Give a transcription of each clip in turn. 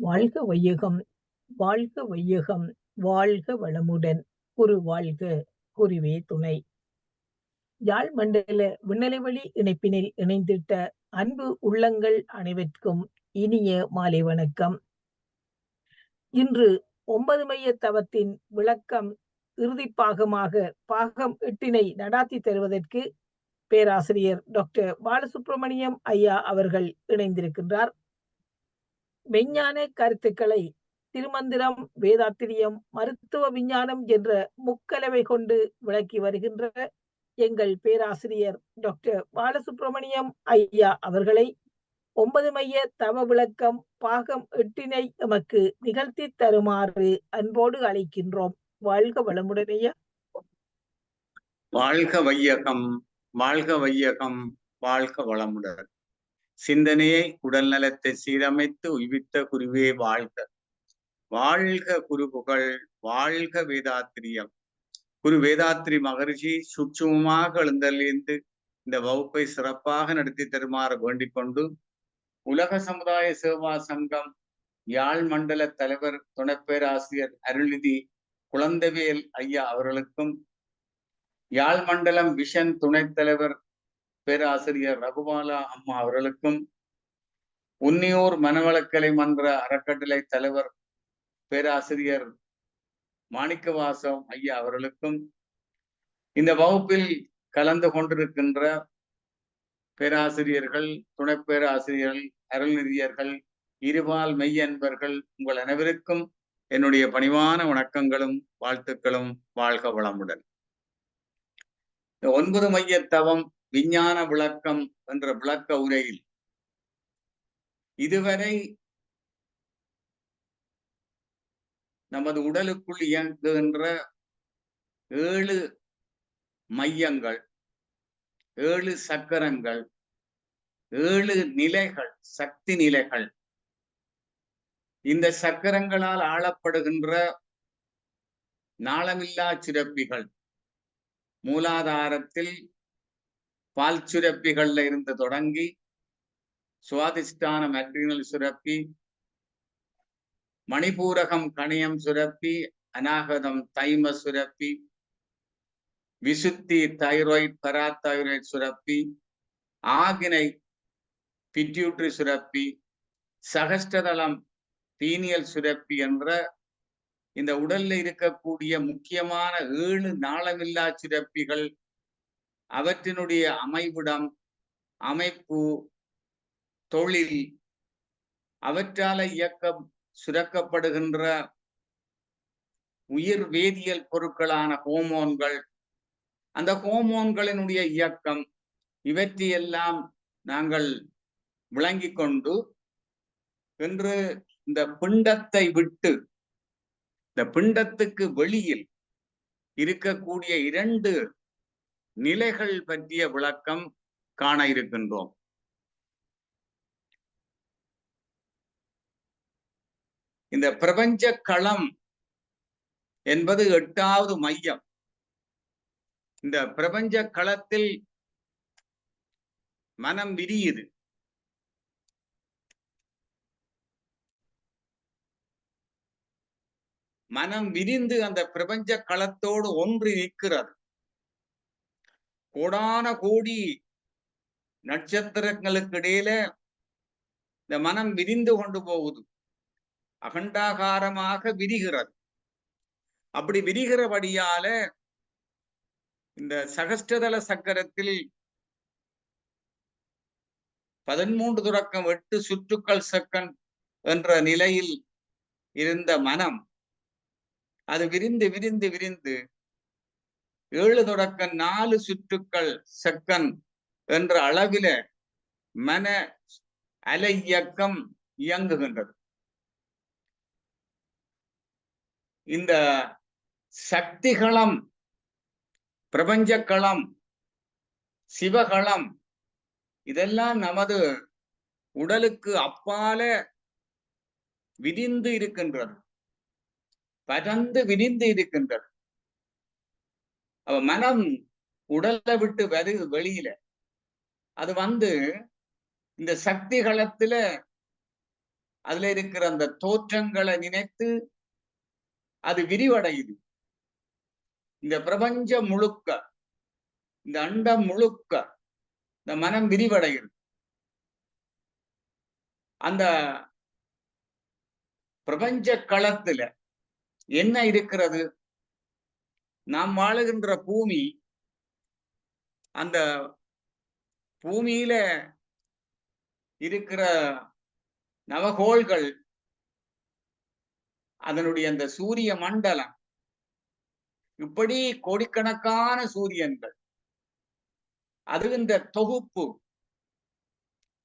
வாழ்க வையகம், வாழ்க வையகம், வாழ்க வளமுடன். குரு வாழ்க, குருவே துணை. யாழ் மண்டல விண்ணலைவழி இணைப்பினில் இணைந்திட்ட அன்பு உள்ளங்கள் அனைவருக்கும் இனிய மாலை வணக்கம். இன்று 9 மைய தவத்தின் விளக்கம் இறுதிப்பாகமாக பாகம் 8 நடாத்தி தருவதற்கு பேராசிரியர் டாக்டர் பாலசுப்ரமணியம் ஐயா அவர்கள் இணைந்திருக்கின்றார். மெஞ்ஞான கருத்துக்களை திருமந்திரம், வேதாத்திரியம், மருத்துவ விஞ்ஞானம் என்ற முக்கலவை கொண்டு விளக்கி வருகின்ற எங்கள் பேராசிரியர் டாக்டர் பாலசுப்ரமணியம் ஐயா அவர்களை 9 மைய தவ விளக்கம் பாகம் 8 எமக்கு நிகழ்த்தி தருமாறு அன்போடு அழைக்கின்றோம். வாழ்க வளமுடன் ஐயா. வாழ்க வையகம், வாழ்க வையகம், வாழ்க வளமுடன். சிந்தனையை உடல் நலத்தை சீரமைத்து உய்வித்த குருவே வாழ்க. வாழ்க குருபுகழ், வாழ்க வேதாத்திரியம். குரு வேதாத்திரி மகரிஷி சூட்சுமமாக எழுந்தறிந்து இந்த வகுப்பை சிறப்பாக நடத்தி தருமாறு வேண்டிக் கொண்டு, உலக சமுதாய சேவா சங்கம் யாழ் மண்டல தலைவர் துணை பேராசிரியர் அருள்நிதி குழந்தைவேல் ஐயா அவர்களுக்கும், யாழ் மண்டலம் விஷன் துணைத் தலைவர் பேராசிரியர் ரகுபாலா அம்மா அவர்களுக்கும், உன்னியூர் மனவளக்கலை மன்ற அறக்கட்டளை தலைவர் பேராசிரியர் மாணிக்கவாசம் ஐயா அவர்களுக்கும், இந்த வகுப்பில் கலந்து கொண்டிருக்கின்ற பேராசிரியர்கள், துணை பேராசிரியர்கள், அருள்நிதியர்கள், இருபால் மெய்யன்பர்கள், உங்கள் அனைவருக்கும் என்னுடைய பணிவான வணக்கங்களும் வாழ்த்துக்களும். வாழ்க வளமுடன். 9 மைய தவம் விஞ்ஞான விளக்கம் என்ற விளக்க உரையில் இதுவரை நமது உடலுக்குள் இயங்குகின்ற 7 மையங்கள், 7 சக்கரங்கள், 7 நிலைகள், சக்தி நிலைகள், இந்த சக்கரங்களால் ஆளப்படுகின்ற நாளமில்லா சுரப்பிகள், மூலாதாரத்தில் பால் சுரப்பிகள்ல இருந்து தொடங்கி சுவாதிஷ்டானம் அட்ரினல் சுரப்பி, மணிபூரகம் கணியம் சுரப்பி, அநாகதம் தைம சுரப்பி, விசுத்தி தைராய்டு பராதைராய்டு சுரப்பி, ஆகினை பிட்யூட்ரி சுரப்பி, சகஸ்டதளம் பீனியல் சுரப்பி என்ற இந்த உடல்ல இருக்கக்கூடிய முக்கியமான 7 நாளமில்லா சுரப்பிகள், அவற்றினுடைய அமைவிடம், அமைப்பு, தொழில், அவற்றால இயக்கம் சுரக்கப்படுகின்ற உயிர் வேதியியல் பொருட்களான ஹோமோன்கள், அந்த ஹோமோன்களினுடைய இயக்கம், இவற்றையெல்லாம் நாங்கள் விளங்கிக் கொண்டு இன்று இந்த பிண்டத்தை விட்டு இந்த பிண்டத்துக்கு வெளியில் இருக்கக்கூடிய 2 நிலைகள் பற்றிய விளக்கம் காண இருக்கின்றோம். இந்த பிரபஞ்ச களம் என்பது 8வது மையம். இந்த பிரபஞ்ச களத்தில் மனம் விரியுது. மனம் விரிந்து அந்த பிரபஞ்ச களத்தோடு ஒன்றி நிற்கிறது. கோடான கோடி நட்சத்திரங்களுக்கு இடையில இந்த மனம் விரிந்து கொண்டு போகுது, அகண்டாகாரமாக விரிகிறது. அப்படி விரிகிறபடியால இந்த சகஸ்டதள சக்கரத்தில் 13 தொடக்கம் 8 சுற்றுக்கள் செகண்ட் என்ற நிலையில் இருந்த மனம் அது விரிந்து விரிந்து விரிந்து 7 தொடக்கம் 4 சுற்றுக்கள் செகண்ட் என்ற அளவில மன அலை இயக்கம் இயங்குகின்றது. இந்த சக்திகளம், பிரபஞ்சக்களம், சிவகளம், இதெல்லாம் நமது உடலுக்கு அப்பால விரிந்து இருக்கின்றது, பரந்து விரிந்து இருக்கின்றது. மனம் உடலை விட்டு வெளியில அது இந்த சக்தி களத்துல அதுல இருக்கிற அந்த தோற்றங்களை நினைத்து அது விரிவடையுது. இந்த பிரபஞ்சம் முழுக்க, இந்த அண்டம் முழுக்க இந்த மனம் விரிவடையுது. அந்த பிரபஞ்ச களத்துல என்ன இருக்கிறது? நாம் வாழுகின்ற பூமி, அந்த பூமியில இருக்கிற நவகோள்கள், அதனுடைய அந்த சூரிய மண்டலம், இப்படி கோடிக்கணக்கான சூரியன்கள், அது இந்த தொகுப்பு,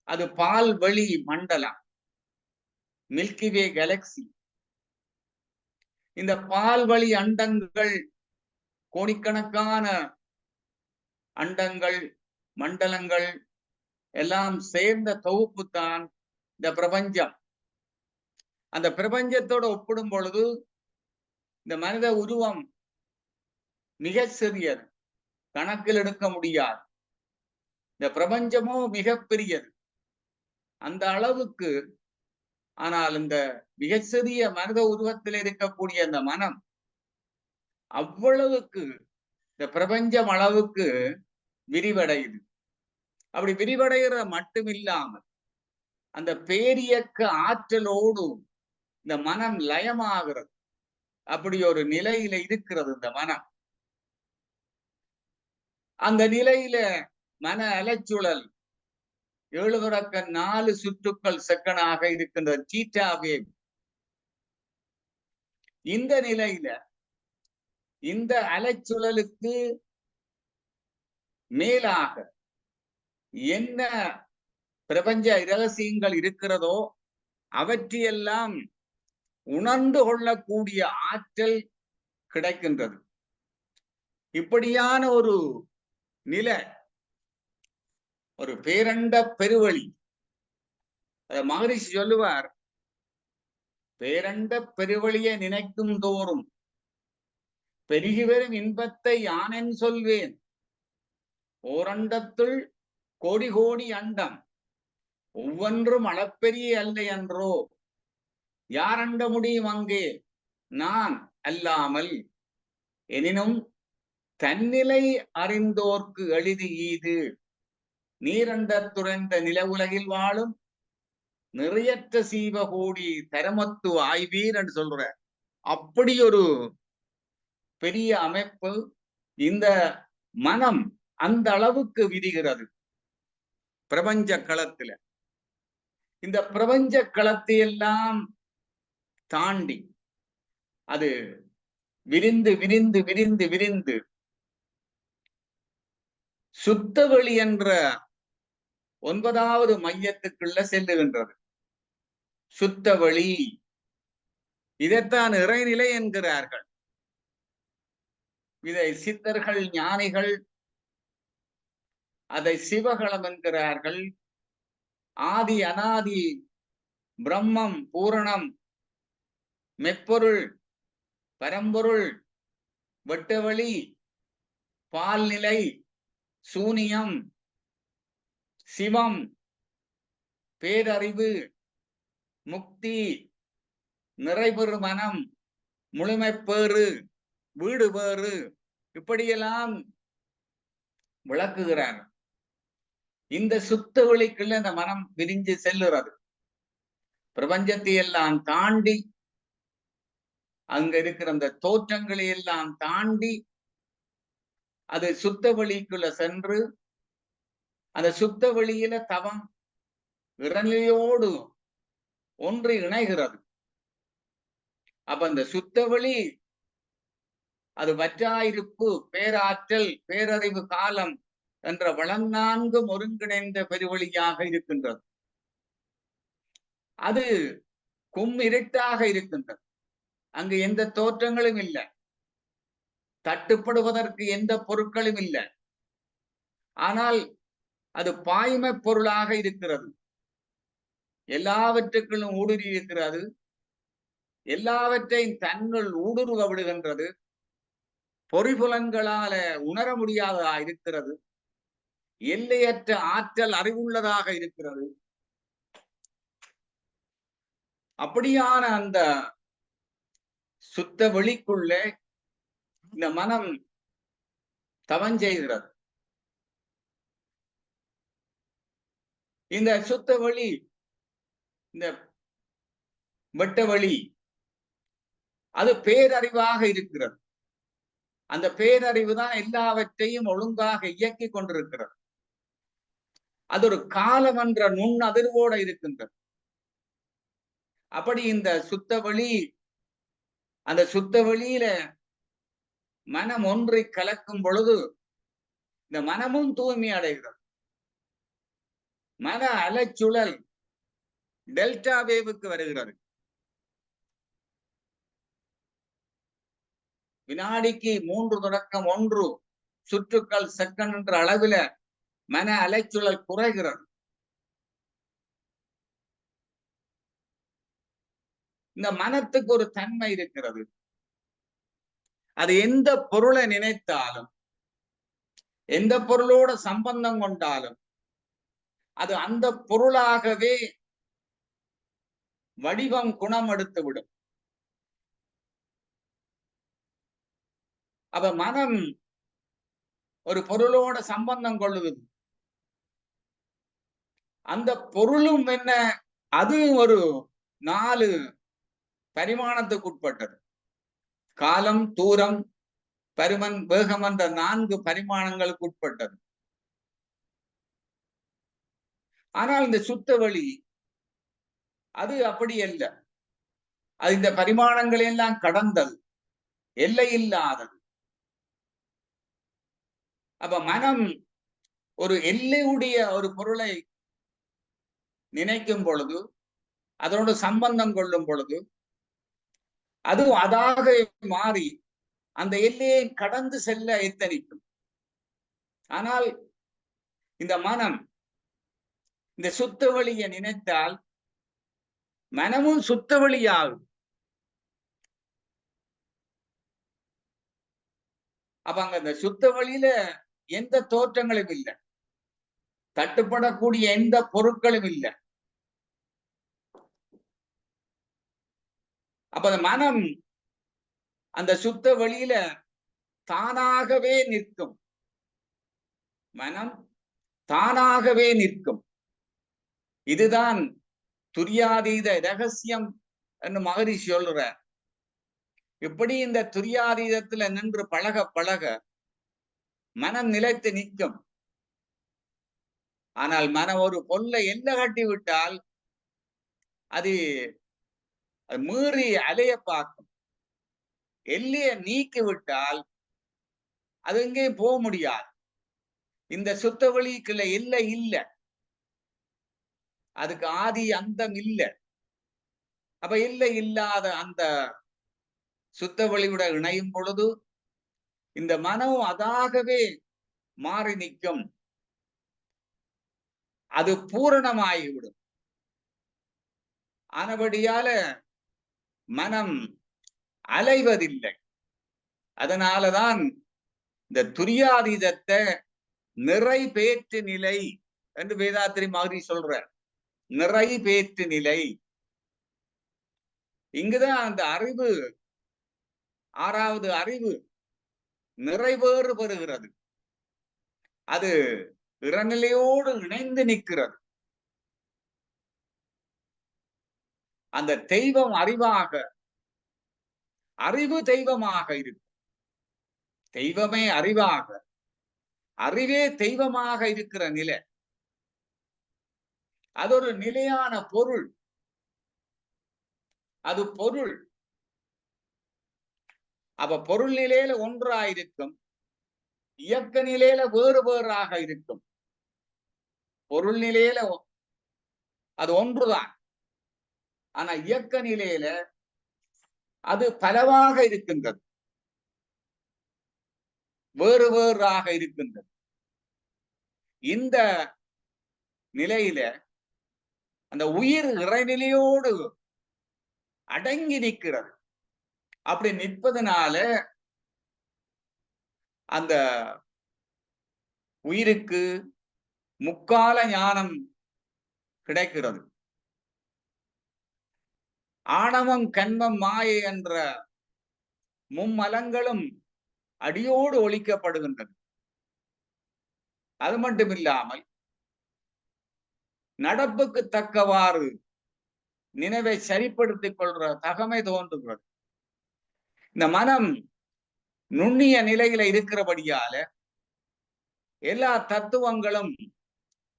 அது பால்வெளி மண்டலம், மில்கி வே கேலக்சி. இந்த பால்வழி அண்டங்கள், கோடிக்கணக்கான அண்டங்கள், மண்டலங்கள் எல்லாம் சேர்ந்த தொகுப்பு தான் இந்த பிரபஞ்சம். அந்த பிரபஞ்சத்தோடு ஒப்பிடும் பொழுது இந்த மனித உருவம் மிக சிறியது, கணக்கில் எடுக்க முடியாது. இந்த பிரபஞ்சமோ மிக பெரியது. அந்த அளவுக்கு, ஆனால் இந்த மிக சிறிய மனித உருவத்தில் இருக்கக்கூடிய அந்த மனம் அவ்வளவுக்கு, இந்த பிரபஞ்சம் அளவுக்கு விரிவடையுது. அப்படி விரிவடைகிற மட்டும் இல்லாமல் அந்த பேரியக்க ஆற்றலோடு இந்த மனம் லயமாகிறது. அப்படி ஒரு நிலையில இருக்கிறது இந்த மனம். அந்த நிலையில மன அலைச்சுழல் 7 சுற்றுக்கள் செகண்டாக இருக்கின்ற தீட்டா வேவ். இந்த நிலையில இந்த அலைச்சுழலுக்கு மேலாக என்ன பிரபஞ்ச இரகசியங்கள் இருக்கிறதோ அவற்றையெல்லாம் உணர்ந்து கொள்ளக்கூடிய ஆற்றல் கிடைக்கின்றது. இப்படியான ஒரு நிலை, ஒரு பேரண்ட பெருவழி. மகரிஷி சொல்லுவார், பேரண்ட பெருவழியை நினைக்கும் தோறும் பெருகி வரும் இன்பத்தை யானென் சொல்வேன். ஓரண்டத்துள் கோடி கோடி அண்டம், ஒவ்வொன்றும் அளப்பெரிய அல்ல என்றோ. யார் அண்ட முடியும் அங்கே நான் அல்லாமல், எனினும் தன்னிலை அறிந்தோர்க்கு எளிது ஈது. நீரண்ட துறைந்த நில உலகில் வாழும் நிறையற்ற சீவகோடி தரமத்து ஆய்வீர் என்று சொல்ற. அப்படி ஒரு பெரிய அமைப்பு இந்த மனம் அந்த அளவுக்கு விரிகிறது பிரபஞ்ச களத்துல. இந்த பிரபஞ்ச களத்தை எல்லாம் தாண்டி அது விரிந்து விரிந்து விரிந்து விரிந்து சுத்தவெளி என்ற 9வது மையத்துக்குள்ள செல்லுகின்றது. சுத்தவெளி, இதைத்தான் இறைநிலை என்கிறார்கள். இதை சித்தர்கள், ஞானிகள் அதை சிவகளம் என்கிறார்கள். ஆதி அனாதி பிரம்மம், பூரணம், மெப்பொருள், பரம்பொருள், வெட்டவெளி, பால்நிலை, சூனியம், சிவம், பேரறிவு, முக்தி, நிறைபெறு மனம், முழுமைப்பேறு, வீடு பேறு, இப்படியெல்லாம் விளக்குகிறார். இந்த சுத்த வெளிக்குள்ள இந்த மனம் விரிஞ்சு செல்லுறது. பிரபஞ்சத்தை எல்லாம் தாண்டி, அங்க இருக்கிற அந்த தோற்றங்களை எல்லாம் தாண்டி அது சுத்த வெளிக்குள்ள சென்று, அந்த சுத்த வெளியில தவம் இறைநிலையோடு ஒன்று இணைகிறது. அப்ப அந்த சுத்தவெளி அது வற்றாயிருப்பு, பேராற்றல், பேரறிவு, காலம் என்ற வளநான்கும் ஒருங்கிணைந்த பெருவழியாக இருக்கின்றது. அது கும்மிருட்டாக இருக்கின்றது. அங்கு எந்த தோற்றங்களும் இல்லை, தட்டுப்படுவதற்கு எந்த பொருட்களும் இல்லை. ஆனால் அது பாய்மை பொருளாக இருக்கிறது. எல்லாவற்றுக்குள்ளும் ஊடுருவி இருக்கிறது. எல்லாவற்றையும் தன்னுள் ஊடுருவ விடுகின்றது. பொறிபுலன்களால உணர முடியாததா இருக்கிறது. எல்லையற்ற ஆற்றல் அறிவுள்ளதாக இருக்கிறது. அப்படியான அந்த சுத்த வெளிக்குள்ளே இந்த மனம் தவஞ்செய்கிறது. இந்த சுத்த வெளி, இந்த வெட்ட வெளி, அது பேரறிவாக இருக்கிறது. அந்த பேரறிவு தான் எல்லாவற்றையும் ஒழுங்காக இயக்கிக் கொண்டிருக்கிறது. அது ஒரு காலம் என்ற நுண் அதிர்வோட இருக்கின்றது. அப்படி இந்த சுத்த வெளி, அந்த சுத்த வெளியில மனம் ஒன்றை கலக்கும் பொழுது இந்த மனமும் தூய்மை அடைகிறது. மன அலைச்சுழல் டெல்டா வேவுக்கு வருகிறது. வினாடிக்கு 3.1 சுற்றுக்கள் செகண்ட் என்ற அளவில மன அலைச்சுழல் குறைகிறது. இந்த மனத்துக்கு ஒரு தன்மை இருக்கிறது. அது எந்த பொருளை நினைத்தாலும், எந்த பொருளோட சம்பந்தம் கொண்டாலும், அது அந்த பொருளாகவே வடிவம் குணம் எடுத்துவிடும். அப்ப மனம் ஒரு பொருளோட சம்பந்தம் கொள்ளுது. அந்த பொருளும் என்ன, அது ஒரு 4 பரிமாணத்துக்கு உட்பட்டது. காலம், தூரம், பருமன், வேகம் என்ற 4 பரிமாணங்களுக்கு உட்பட்டது. ஆனால் இந்த சுத்த வெளி அது அப்படி அல்ல. அது இந்த பரிமாணங்களை எல்லாம் கடந்தது, எல்லை இல்லாதது. அப்ப மனம் ஒரு எல்லையுடைய ஒரு பொருளை நினைக்கும் பொழுது, அதனோடு சம்பந்தம் கொள்ளும் பொழுது, அது அதாக மாறி அந்த எல்லையை கடந்து செல்ல எத்தனிக்கும். ஆனால் இந்த மனம் இந்த சுத்த வழியை நினைத்தால் மனமும் சுத்த வழியாகும். அப்ப அங்க இந்த சுத்த வழியில எந்த தோற்றங்களும் இல்லை, தட்டுப்படக்கூடிய எந்த பொருட்களும் இல்லை. அப்ப அந்த மனம் அந்த சுத்த வழியில தானாகவே நிற்கும். மனம் தானாகவே நிற்கும். இதுதான் துரியாதீத ரகசியம் என்று மகரிஷி சொல்ற. இப்படி இந்த துரியாதீதத்துல நின்று பழக பழக மனம் நிலைத்து நிற்கும். ஆனால் மனம் ஒரு பொல்லை எல்லை கட்டி விட்டால் அது மீறி அலைய பார்க்கும். எல்லையை நீக்கி விட்டால் அது எங்கேயும் போக முடியாது. இந்த சுத்த வழிக்குள்ள எல்லை இல்லை, அதுக்கு ஆதி அந்தம் இல்லை. அப்ப எல்லை இல்லாத அந்த சுத்த வழியோட இணையும் பொழுது இந்த மனம் அதாகவே மாறி நிற்கும். அது பூரணமாகிவிடும். ஆனபடியால மனம் அலைவதில்லை. அதனாலதான் இந்த துரியாதீதத்தை நிறைபேற்று நிலை என்று வேதாத்திரி மாதிரி சொல்ற. நிறைபேற்று நிலை. இங்குதான் அந்த அறிவு, 6வது அறிவு நிறைவேறு பெறுகிறது. அது இறைநிலையோடு இணைந்து நிற்கிறது. அந்த தெய்வம் அறிவாக, அறிவு தெய்வமாக இருக்கு. தெய்வமே அறிவாக, அறிவே தெய்வமாக இருக்கிற நிலை. அது ஒரு நிலையான பொருள். அது பொருள். அப்ப பொருள் நிலையில ஒன்றாயிருக்கும், இயக்க நிலையில வேறு வேறாக இருக்கும். பொருள் நிலையில அது ஒன்றுதான். ஆனா இயக்க நிலையில அது பலவாக இருக்கின்றது, வேறு வேறாக இருக்கின்றது. இந்த நிலையில அந்த உயிர் இறைநிலையோடு அடங்கி நிற்கிறது. அப்படி நிற்பதனால அந்த உயிருக்கு முக்கால ஞானம் கிடைக்கிறது. ஆணவம், கன்மம், மாயை என்ற மும்மலங்களும் அடியோடு ஒழிக்கப்படுகின்றன. அது மட்டுமில்லாமல் நடப்புக்கு தக்கவாறு நினைவை சரிப்படுத்திக் கொள்ற தகமை தோன்றுகிறது. இந்த மனம் நுண்ணிய நிலையில இருக்கிறபடியால எல்லா தத்துவங்களும்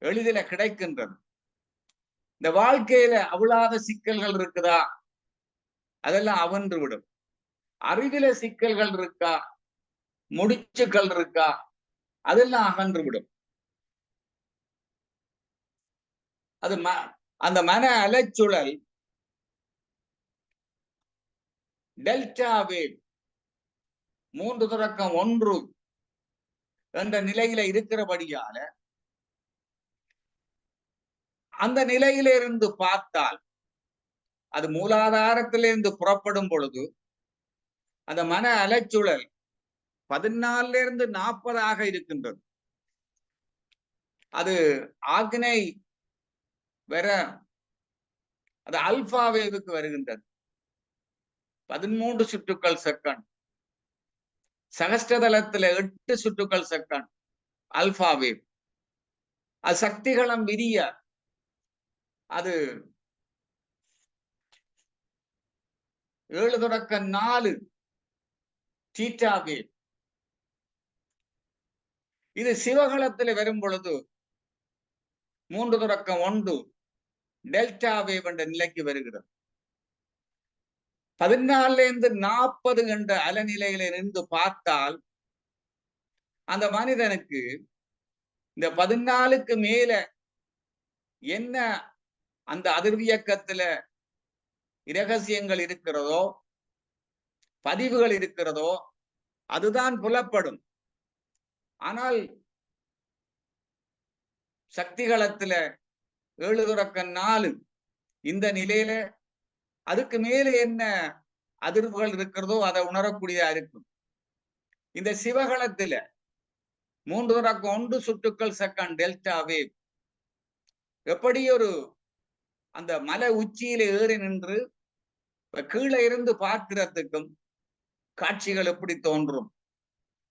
எளிதில கிடைக்கின்றது. இந்த வாழ்க்கையில அவ்வளாத சிக்கல்கள் இருக்குதா, அதெல்லாம் அகன்று விடும். அறிவில சிக்கல்கள் இருக்கா, முடிச்சுக்கள் இருக்கா, அதெல்லாம் அகன்று விடும். அது அந்த மன அலைச்சுழல் டெல்டா வேவ் 3.1 என்ற நிலையில இருக்கிறபடியால அந்த நிலையிலிருந்து பார்த்தால், அது மூலாதாரத்திலிருந்து புறப்படும் பொழுது அந்த மன அலைச்சுழல் 14 40 இருக்கின்றது. அது ஆக்னை வர அது அல்பா வேவுக்கு வருகின்றது. 13 சுற்றுக்கள் செகண்ட், சகஸ்டதளத்துல 8 சுற்றுக்கள் செகண்ட் அல்பா வேவ். அது சக்திகளம் விரிய அது 7.4 தீட்டா வேவ். இது சிவகலத்தில் வரும் பொழுது 3.1 டெல்டா வேவ் என்ற நிலைக்கு வருகிறது. 14 40 என்ற அலநிலையில இருந்து பார்த்தால் அந்த மனிதனுக்கு இந்த 14க்கு மேல என்ன அந்த அதிர்வியக்கத்துல இரகசியங்கள் இருக்கிறதோ, பதிவுகள் இருக்கிறதோ, அதுதான் புலப்படும். ஆனால் சக்திகளத்துல 7.4 இந்த நிலையில அதுக்கு மேல என்ன அதிர்வுகள் இருக்கிறதோ அதை உணரக்கூடியதா இருக்கும். இந்த சிவகலத்துல 3.1 சுற்றுக்கள் செகண்ட் டெல்டா வேவ் எப்படி ஒரு அந்த மலை உச்சியில ஏறி நின்று கீழே இருந்து பார்க்கிறதுக்கும் காட்சிகள் எப்படி தோன்றும்,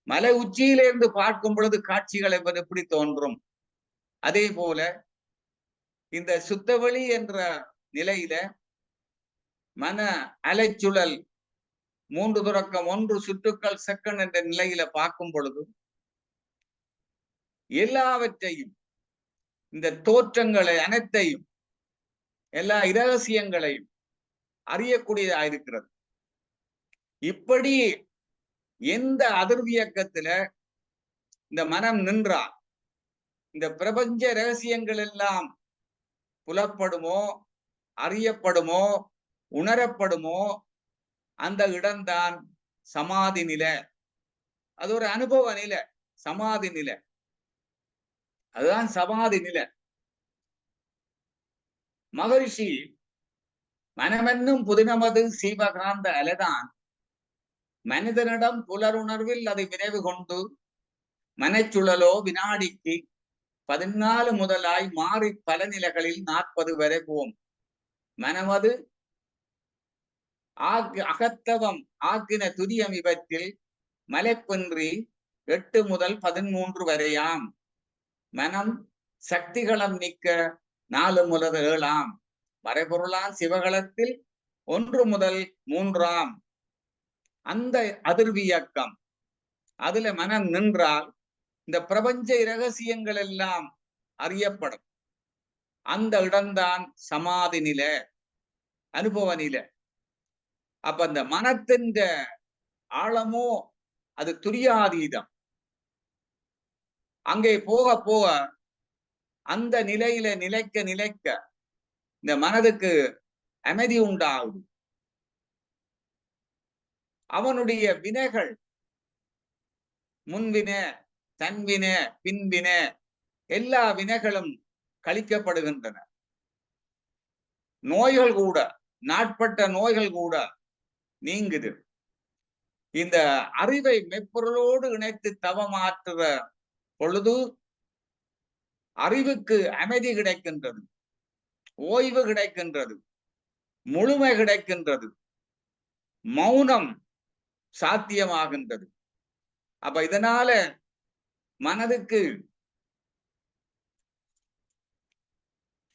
மலை உச்சியில இருந்து பார்க்கும் பொழுது காட்சிகள் எப்படி தோன்றும், அதே போல இந்த சுத்தவெளி என்ற நிலையில மன அலைச்சுழல் 3.1 சுற்றுக்கள் செகண்ட் என்ற நிலையில பார்க்கும் பொழுது எல்லாவற்றையும், இந்த தோற்றங்களை அனைத்தையும், எல்லா இரகசியங்களையும் அறியக்கூடியதாயிருக்கிறது. இப்படி எந்த அதிர்வியக்கத்துல இந்த மனம் நின்றால் இந்த பிரபஞ்ச ரகசியங்கள் எல்லாம் புலப்படுமோ, அறியப்படுமோ, உணரப்படுமோ, அந்த இடம்தான் சமாதி நிலை. அது ஒரு அனுபவ நிலை, சமாதி நிலை. அதுதான் சமாதி நிலை. மகரிஷி மனமென்னும் புதினமது சீவகாந்த அலைதான் மனிதனிடம் புலருணர்வில் அதை விரைவு கொண்டு மனச்சுழலோ வினாடிக்கு 14 முதலாய் மாறி பல நிலைகளில் 40 வரை போம். மனமது அகத்தவம் ஆக்கின துரியம் இவற்றில் மலைப்பன்றி 8 முதல் 13 வரையாம். மனம் சக்திகளம் நிற்க 4 முதல் 7ஆம். மறைபொருளான் சிவகலத்தில் 1 முதல் 3ஆம். அந்த அதிர்வியக்கம் அதுல மனம் நின்றால் இந்த பிரபஞ்ச இரகசியங்கள் எல்லாம் அறியப்படும். அந்த இடம்தான் சமாதி நிலை, அனுபவ நிலை. அப்ப அந்த மனத்தின் ஆழமோ அது துரியாதீதம். அங்கே போக போக அந்த நிலையில நிலைக்க நிலைக்க இந்த மனதுக்கு அமைதி உண்டாகும். அவனுடைய வினைகள், முன்வின, தன்வின, பின்வின, எல்லா வினைகளும் கழிக்கப்படுகின்றன. நோய்கள் கூட, நாட்பட்ட நோய்கள் கூட நீங்குது. இந்த அறிவை மெய்ப்பொருளோடு இணைத்து தவமாற்றுற பொழுது அறிவுக்கு அமைதி கிடைக்கின்றது, ஓய்வு கிடைக்கின்றது. முழுமை கிடைக்கின்றது, மௌனம் சாத்தியமாகின்றது. அப்ப இதனால மனதுக்கு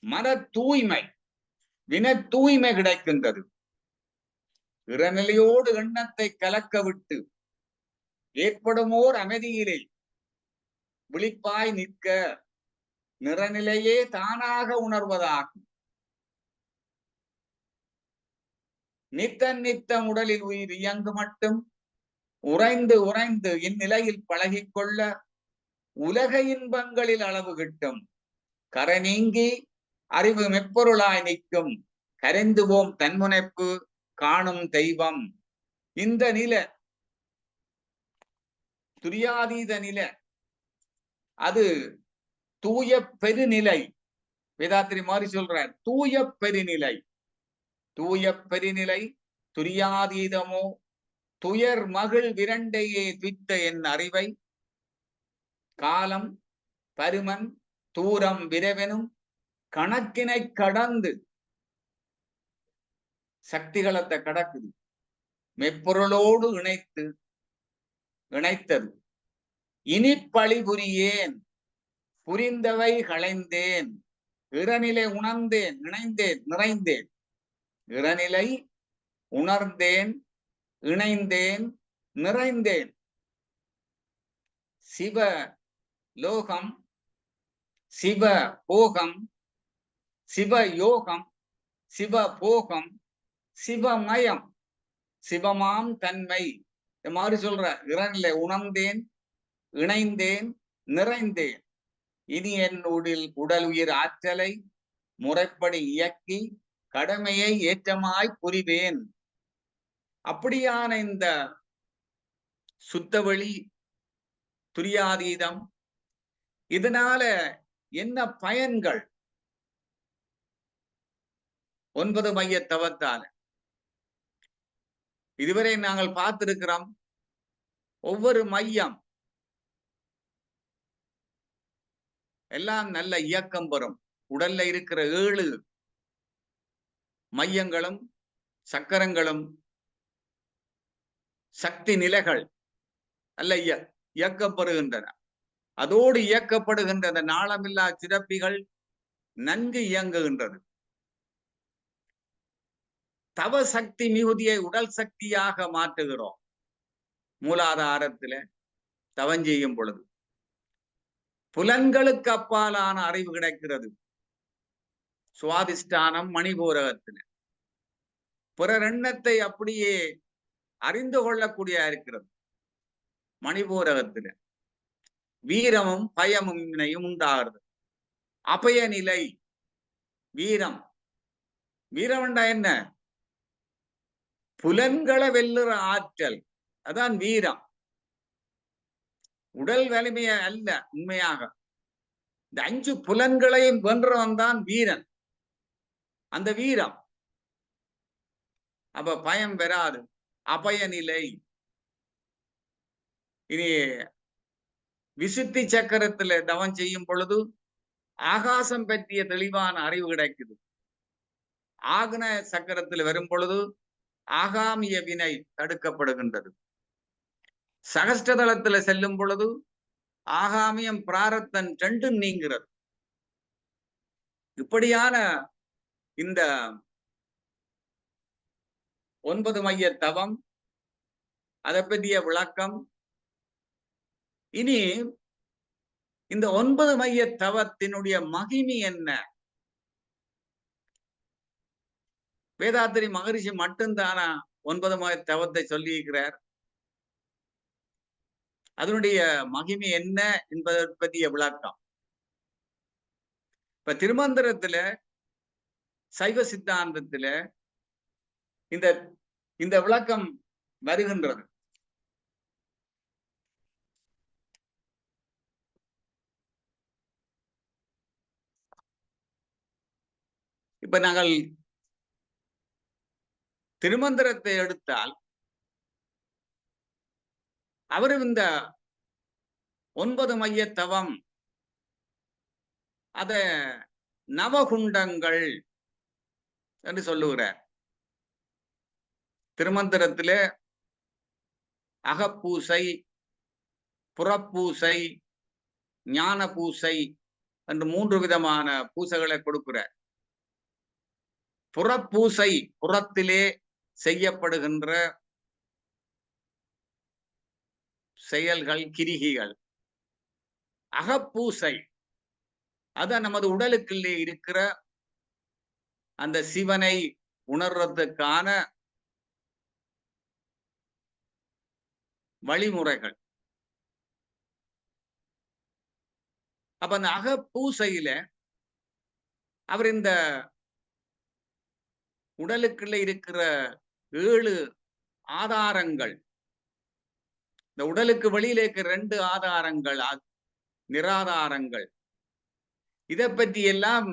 மன தூய்மை, வின தூய்மை கிடைக்கின்றது. இறநிலையோடு எண்ணத்தை கலக்க விட்டு ஏற்படுமோர் அமைதியிலே விழிப்பாய் நிற்க நிறநிலையே தானாக உணர்வதாகும். நித்தம் உடலில் உயிர் இயங்கு மட்டும் உறைந்து உறைந்து இந்நிலையில் பழகிக்கொள்ள உலக இன்பங்களில் அளவு கிட்டும். கரை நீங்கி அறிவு மெப்பொருளாய் நிற்கும் கரைந்துவோம் தன்முனைப்பு காணும் தெய்வம். இந்த நில துரியாதீத நில அது தூய பெருநிலை. வேதாத்திரி மாதிரி சொல்றார், தூய பெருநிலை. தூய பெருநிலை துரியாதீதமோ துயர் மகிழ் விரண்டையே துய்த்த என் அறிவை காலம் பருமன் தூரம் விரைவெனும் கணக்கினை கடந்து சக்திகளத்தை கடக்குது, மெப்பொருளோடு இணைத்தது. இனி பழி புரியேன் புரிந்தவை களைந்தேன் இறநிலை உணர்ந்தேன் இணைந்தேன் நிறைந்தேன். இறநிலை உணர்ந்தேன் இணைந்தேன் நிறைந்தேன். சிவ லோகம் சிவ போகம் சிவ யோகம் சிவ போகம் சிவமயம் சிவமாம் தன்மை. இந்த மாதிரி சொல்ற, இறநிலை உணர்ந்தேன் இணைந்தேன் நிறைந்தேன். இனி என் உடல் உயிர் ஆற்றலை முறைப்படி இயக்கி கடமையை ஏற்றமாய் புரிவேன். அப்படியான இந்த சுத்தவெளி துரியாதீதம், இதனால என்ன பயன்கள்? 9 மைய தவத்தால இதுவரை நாங்கள் பார்த்திருக்கிறோம். ஒவ்வொரு மையம் எல்லாம் நல்ல இயக்கம் பெறும். உடல்ல இருக்கிற 7 மையங்களும் சக்கரங்களும் சக்தி நிலைகள் அல்ல இயக்கப்படுகின்றன. அதோடு இயக்கப்படுகின்ற நாளமில்லா சிறப்பிகள் நன்கு இயங்குகின்றது. தவ சக்தி மிகுதியை உடல் சக்தியாக மாற்றுகிறோம். மூலாதாரத்தில தவம் செய்யும் பொழுது புலன்களுக்கு அப்பாலான அறிவு கிடைக்கிறது. சுவாதிஷ்டானம் மணிபூரகத்தில் பிறர் எண்ணத்தை அப்படியே அறிந்து கொள்ளக்கூடிய இருக்கிறது. மணிபூரகத்தில் வீரமும் பயமும் உண்டாகிறது. அபய நிலை வீரம். வீரம்ண்டா என்ன? புலன்களை வெல்லுற ஆற்றல், அதான் வீரம். உடல் வலிமைய அல்ல. உண்மையாக இந்த 5 புலன்களையும் வென்றவன் தான் வீரன். அந்த வீரம். அப்ப பயம் பெறாது. அபய நிலை. இனி விசுத்தி சக்கரத்துல தவம் செய்யும் பொழுது ஆகாசம் பற்றிய தெளிவான அறிவு கிடைக்குது. ஆக்ன சக்கரத்தில் வரும் பொழுது ஆகாமிய வினை தடுக்கப்படுகின்றது. சகஸ்டதளத்துல செல்லும் பொழுது ஆகாமியம் பிராரத்தன் 2 நீங்கிறது. இப்படியான இந்த 9 மைய தவம், அதை பற்றிய விளக்கம். இனி இந்த 9 மைய தவத்தினுடைய மகிமை என்ன? வேதாத்திரி மகரிஷி மட்டும்தானா 9 மைய தவத்தை சொல்லி இருக்கிறார்? அதனுடைய மகிமை என்ன என்பதை பற்றிய விளக்கம். இப்ப திருமந்திரத்துல சைவ சித்தாந்தத்துல இந்த விளக்கம் வருகின்றது. இப்ப நாங்கள் திருமந்திரத்தை எடுத்தால் அவரும் இந்த 9 மைய தவம் அத நவகுண்டங்கள் என்று சொல்லுகிறார். திருமந்திரத்திலே அகப்பூசை, புறப்பூசை, ஞான பூசை என்று 3 விதமான பூசைகளை கொடுக்கிறார். புறப்பூசை புறத்திலே செய்யப்படுகின்ற செயல்கள், கிரிகைகள். அகப்பூசை அது நமது உடலுக்குள்ளே இருக்கிற அந்த சிவனை உணர்றதுக்கான வழிமுறைகள். அப்ப அந்த அகப்பூசையில அவர் இந்த உடலுக்குள்ள இருக்கிற 7 ஆதாரங்கள், இந்த உடலுக்கு வெளியில இருக்கிற 2 ஆதாரங்கள், நிராதாரங்கள், இதை பற்றி எல்லாம்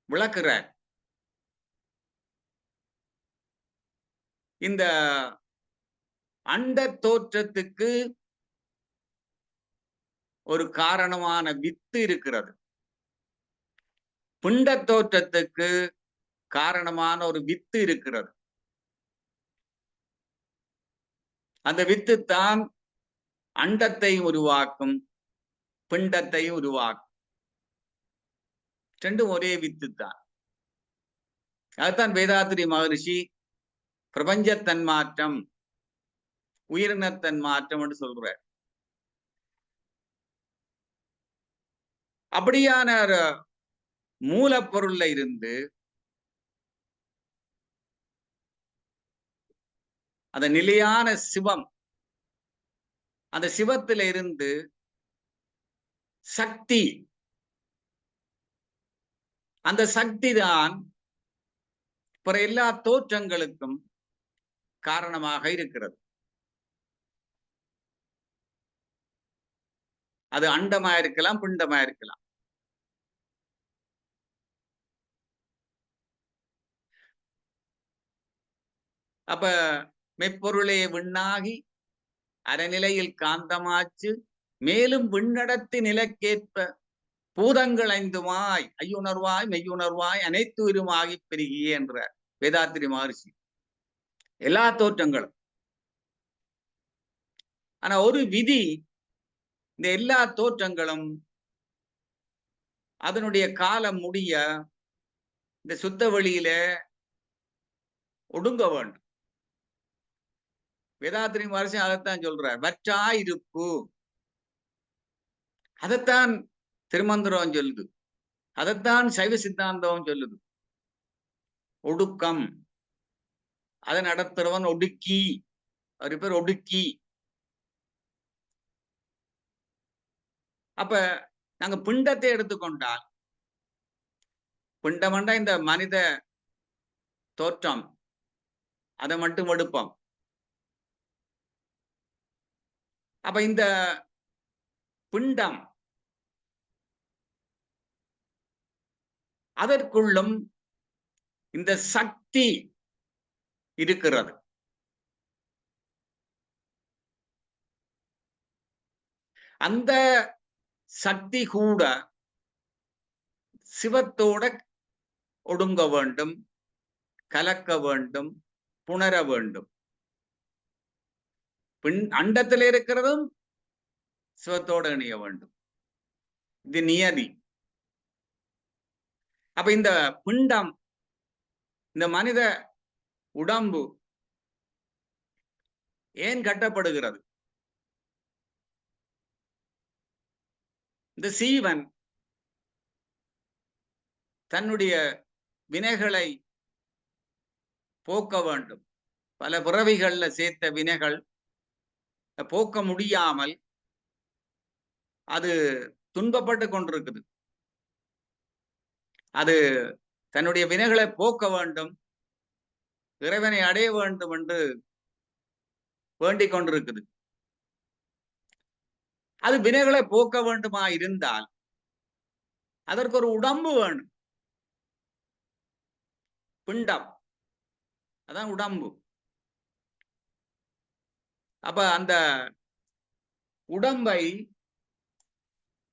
விளக்குறார். இந்த அண்ட தோற்றத்துக்கு ஒரு காரணமான வித்து இருக்கிறது. பிண்ட தோற்றத்துக்கு காரணமான ஒரு வித்து இருக்கிறது. அந்த வித்து தான் அண்டத்தை உருவாக்கும், பிண்டத்தை உருவாக்கும். ரெண்டும் ஒரே வித்து தான். அதுதான் வேதாத்திரி மகரிஷி பிரபஞ்ச தன்மாற்றம், உயிரின தன்மாற்றம் என்று சொல்றார். அப்படியான மூலப்பொருள்ல இருந்து அந்த நிலையான சிவம், அந்த சிவத்தில இருந்து சக்தி, அந்த சக்தி தான் பிற எல்லா தோற்றங்களுக்கும் காரணமாக இருக்கிறது. அது அண்டமா இருக்கலாம், பிண்டமா இருக்கலாம். அப்ப மெய்ப்பொருளே விண்ணாகி அறநிலையில் காந்தமாச்சு மேலும் விண்ணடத்தி நிலைக்கேற்ப பூதங்கள் 5மாய் ஐயுணர்வாய் மெய்யுணர்வாய் அனைத்து உருமாகி பெருகியே என்ற வேதாத்திரி மகரிஷி. எல்லா தோற்றங்களும். ஆனா ஒரு விதி, இந்த எல்லா தோற்றங்களும் அதனுடைய காலம் முடிய இந்த சுத்த வெளியில ஒடுங்க வேண்டும். வேதாத்திரி மகரிஷி அதைத்தான் சொல்றார், வற்றாயிருப்பு. அதைத்தான் திருமந்திரம் சொல்லுது, அதைத்தான் சைவ சித்தாந்தம் சொல்லுது. ஒடுக்கம், அதை நடத்துறவன் ஒடுக்கி, அவரு பேர் ஒடுக்கி. அப்ப நாங்க பிண்டத்தை எடுத்துக்கொண்டால், பிண்டமண்டா இந்த மனித தோற்றம், அதை மட்டும் எடுப்போம். அப்ப இந்த பிண்டம், அதற்குள்ளும் இந்த சக்தி இருக்கிறது. அந்த சக்தி கூட சிவத்தோட ஒடுங்க வேண்டும், கலக்க வேண்டும், புணர வேண்டும். அண்டத்தில் இருக்கிறதும் சிவத்தோடு இணைய வேண்டும். இது நியதி. அப்ப இந்த பிண்டம், இந்த மனித உடம்பு ஏன் கட்டப்படுகிறது? இந்த சீவன் தன்னுடைய வினைகளை போக்க வேண்டும். பல பிறவிகள்ல சேர்த்த வினைகள் போக்க முடியாமல் அது துன்பப்பட்டு கொண்டிருக்குது. அது தன்னுடைய வினைகளை போக்க வேண்டும், இறைவனை அடைய வேண்டும் என்று வேண்டிக் கொண்டிருக்குது. அது வினைகளை போக்க வேண்டுமா இருந்தால் அதற்கு ஒரு உடம்பு வேணும். பிண்டம், அதான் உடம்பு. அப்ப அந்த உடம்பை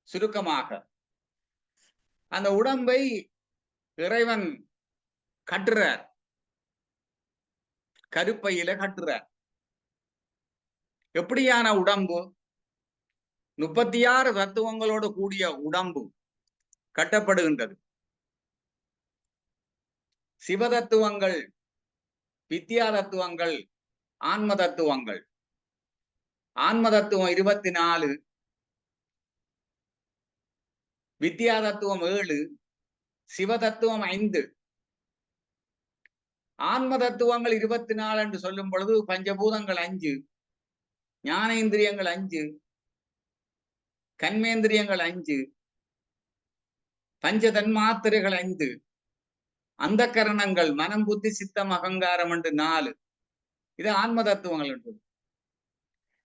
சுருக்கமாக, அந்த உடம்பை இறைவன் கட்டுறார். கருப்பையில கட்டுறார். எப்படியான உடம்பு? 36 தத்துவங்களோடு கூடிய உடம்பு கட்டப்படுகின்றது. சிவதத்துவங்கள், வித்யா தத்துவங்கள், ஆன்ம தத்துவங்கள். ஆன்ம தத்துவம் 24, வித்யா தத்துவம் 7, சிவதத்துவம் 5. ஆன்ம தத்துவங்கள் 24 என்று சொல்லும் பொழுது பஞ்சபூதங்கள் 5, ஞானேந்திரியங்கள் 5, கண்மேந்திரியங்கள் 5, பஞ்ச தன்மாத்திரைகள் 5, அந்த கரணங்கள் மனம், புத்தி, சித்தம், அகங்காரம் என்று 4. இது ஆன்ம தத்துவங்கள் என்று.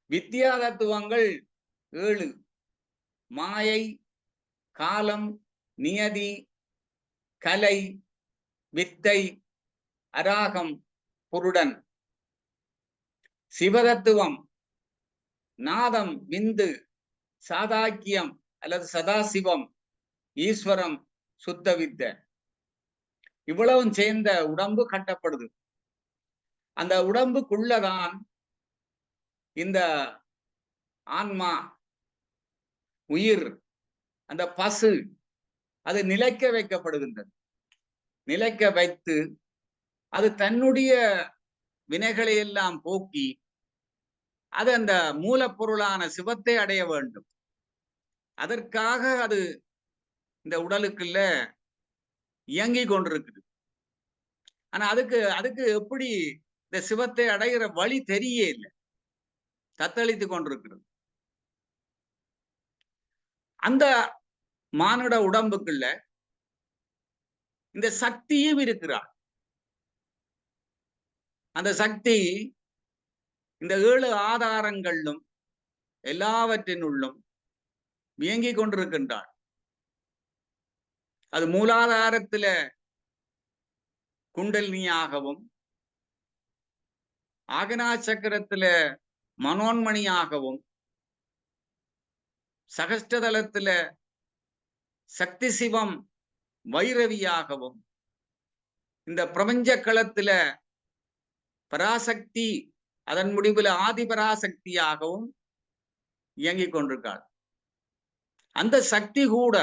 வித்யா தத்துவங்கள் 7, மாயை, காலம், நியதி, கலை, வித்தை, அராகம், புருடன். சிவதத்துவம் நாதம், விந்து, சாதாக்கியம் அல்லது சதாசிவம், ஈஸ்வரம், சுத்த வித்த. இவ்வளவும் சேர்ந்த உடம்பு கட்டப்படுது. அந்த உடம்புக்குள்ளதான் இந்த ஆன்மா, உயிர், அந்த பசு அது நிலைக்க வைக்கப்படுகின்றது. நிலைக்க வைத்து அது தன்னுடைய வினைகளை எல்லாம் போக்கி அது அந்த மூலப்பொருளான சிவத்தை அடைய வேண்டும். அதற்காக அது இந்த உடலுக்குள்ள இயங்கிக் கொண்டிருக்குது. ஆனா அதுக்கு எப்படி இந்த சிவத்தை அடைகிற வழி தெரிய இல்லை, தத்தளித்து கொண்டிருக்கிறது. அந்த மானுட உடம்புக்குள்ள இந்த சக்தியும் இருக்கிறார். அந்த சக்தி இந்த 7 ஆதாரங்களிலும் எல்லாவற்றினுள்ளும் இயங்கிக் கொண்டிருக்கின்றார். அது மூலாதாரத்தில குண்டலினியாகவும், ஆகனா சக்கரத்தில மனோன்மணியாகவும், சகஸ்டதலத்தில சக்தி சிவம் வைரவியாகவும், இந்த பிரபஞ்ச களத்தில பராசக்தி அதன் முடிவில் ஆதிபராசக்தியாகவும் இயங்கிக் கொண்டிருக்கார். அந்த சக்தி கூட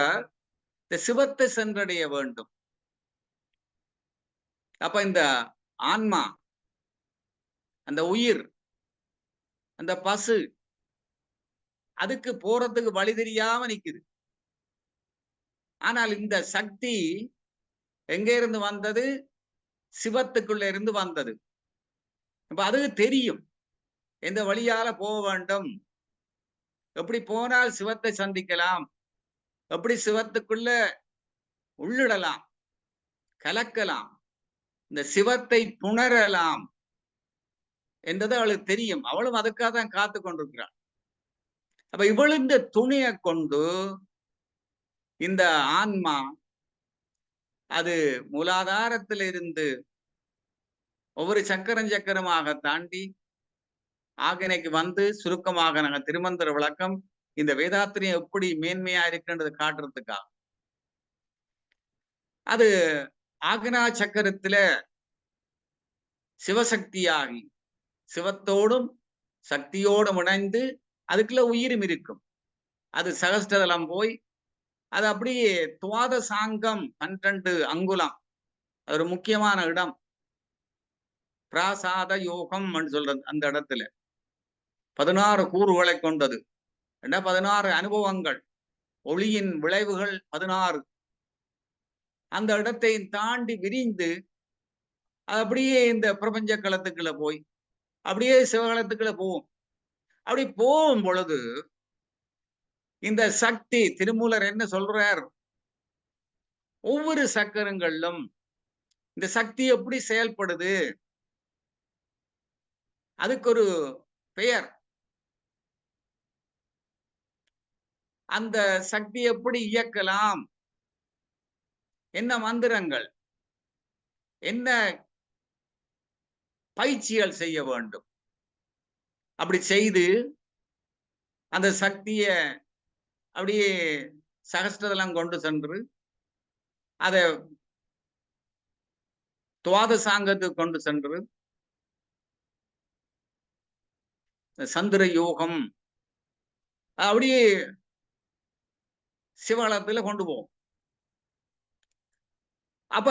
இந்த சிவத்தை சென்றடைய வேண்டும். அப்ப இந்த ஆன்மா, அந்த உயிர், அந்த பசு அதுக்கு போறதுக்கு வழி தெரியாம நிக்குது. ஆனால் இந்த சக்தி எங்க இருந்து வந்தது? சிவத்துக்குள்ள இருந்து வந்தது. அப்ப அதுக்கு தெரியும் எந்த வழியால போக வேண்டும், எப்படி போனால் சிவத்தை சந்திக்கலாம், எப்படி சிவத்துக்குள்ள உள்ளிடலாம், கலக்கலாம், இந்த சிவத்தை புணரலாம் என்றது அவளுக்கு தெரியும். அவளும் அதுக்காக தான் காத்து கொண்டிருக்கிறாள். அப்ப இவள் இந்த துணியை கொண்டு இந்த ஆன்மா அது மூலாதாரத்திலிருந்து ஒவ்வொரு சக்கரமாக தாண்டி ஆகனைக்கு வந்து, சுருக்கமாக நாங்க திருமந்திர விளக்கம் இந்த வேதாத்திரியம் எப்படி மேன்மையா இருக்குன்றது காட்டுறதுக்காக அது ஆகனா சக்கரத்துல சிவசக்தியாகி சிவத்தோடும் சக்தியோடும் இணைந்து அதுக்குள்ள உயிரும் இருக்கும். அது சகஸ்டதலம் போய் அது அப்படியே துவாத சாங்கம் 12 அங்குலம், அது ஒரு முக்கியமான இடம். பிராசாத யோகம் சொல்றது அந்த இடத்துல 16 கூறுகளை கொண்டது. 16 அனுபவங்கள், ஒளியின் விளைவுகள் 16. அந்த இடத்தை தாண்டி விரிந்து அது அப்படியே இந்த பிரபஞ்ச களத்துக்குள்ள போய் அப்படியே சிவகலத்துக்குள்ள போகும். அப்படி போகும் பொழுது இந்த சக்தி திருமூலர் என்ன சொல்றார்? ஒவ்வொரு சக்கரங்களிலும் இந்த சக்தி எப்படி செயல்படுது, அதுக்கு ஒரு பெயர். அந்த சக்தி எப்படி இயக்கலாம், என்ன மந்திரங்கள், என்ன பயிற்சிகள் செய்ய வேண்டும், அப்படி செய்து அந்த சக்திய அப்படியே சகஸ்டதலம் கொண்டு சென்று அதை துவாத சாங்கத்துக்கு கொண்டு சென்று சந்திர யோகம் அப்படியே சிவகளத்துல கொண்டு போவோம். அப்ப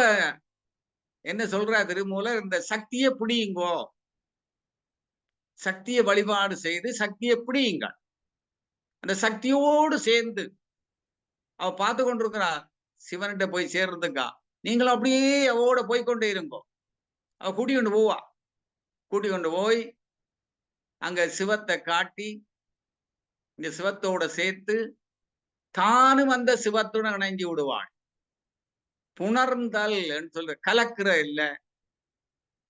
என்ன சொல்ற திருமூலர், இந்த சக்தியை பிடியுங்கோ, சக்தியை வழிபாடு செய்து சக்தியை பிடியுங்க. அந்த சக்தியோடு சேர்ந்து அவ பார்த்து கொண்டிருக்கிறா சிவன்கிட்ட போய் சேர்றதுக்கா. நீங்களும் அப்படியே அவவோட போய்கொண்டே இருங்கோ. அவ கூட்டி கொண்டு போவா. கூட்டி கொண்டு போய் அங்க சிவத்தை காட்டி இந்த சிவத்தோட சேர்த்து தானும் அந்த சிவத்துடன் இணைஞ்சு விடுவாள். புணர்ந்தல் சொல்ற கலக்கிற இல்ல,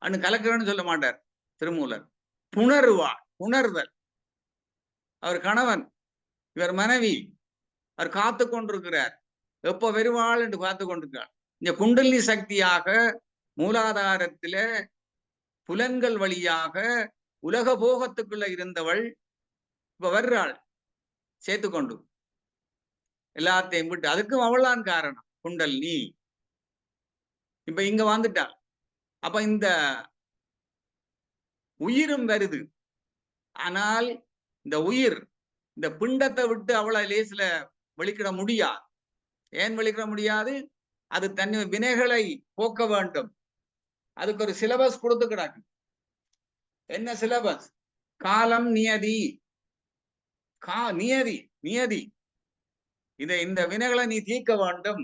அன்னு கலக்கிறன்னு சொல்ல மாட்டார் திருமூலர். புணருவாள், புணர்தல். அவர் கணவன், இவர் மனைவி, அவர் காத்து கொண்டிருக்கிறார். எப்ப வருவாள் என்று காத்து கொண்டிருக்கிறார். இந்த குண்டலினி சக்தியாக மூலாதாரத்தில புலன்கள் வழியாக உலக போகத்துக்குள்ள இருந்தவள் இப்ப வர்றாள் சேர்த்துக்கொண்டு எல்லாத்தையும் விட்டு. அதுக்கும் அவள்தான் காரணம் குண்டலினி. இப்ப இங்க வந்துட்டாள். அப்ப இந்த உயிரும் வருது. ஆனால் இந்த உயிர் இந்த பிண்டத்தை விட்டு அவளை லேசில வெளிக்கிட முடியாது. ஏன் வெளிக்கிட முடியாது? அது தன் வினைகளை போக்க வேண்டும். அதுக்கு ஒரு சிலபஸ் கொடுத்து கிடக்கு. என்ன சிலபஸ்? காலம், நியதி. நியதி நியதி இந்த வினைகளை நீ தீர்க்க வேண்டும்,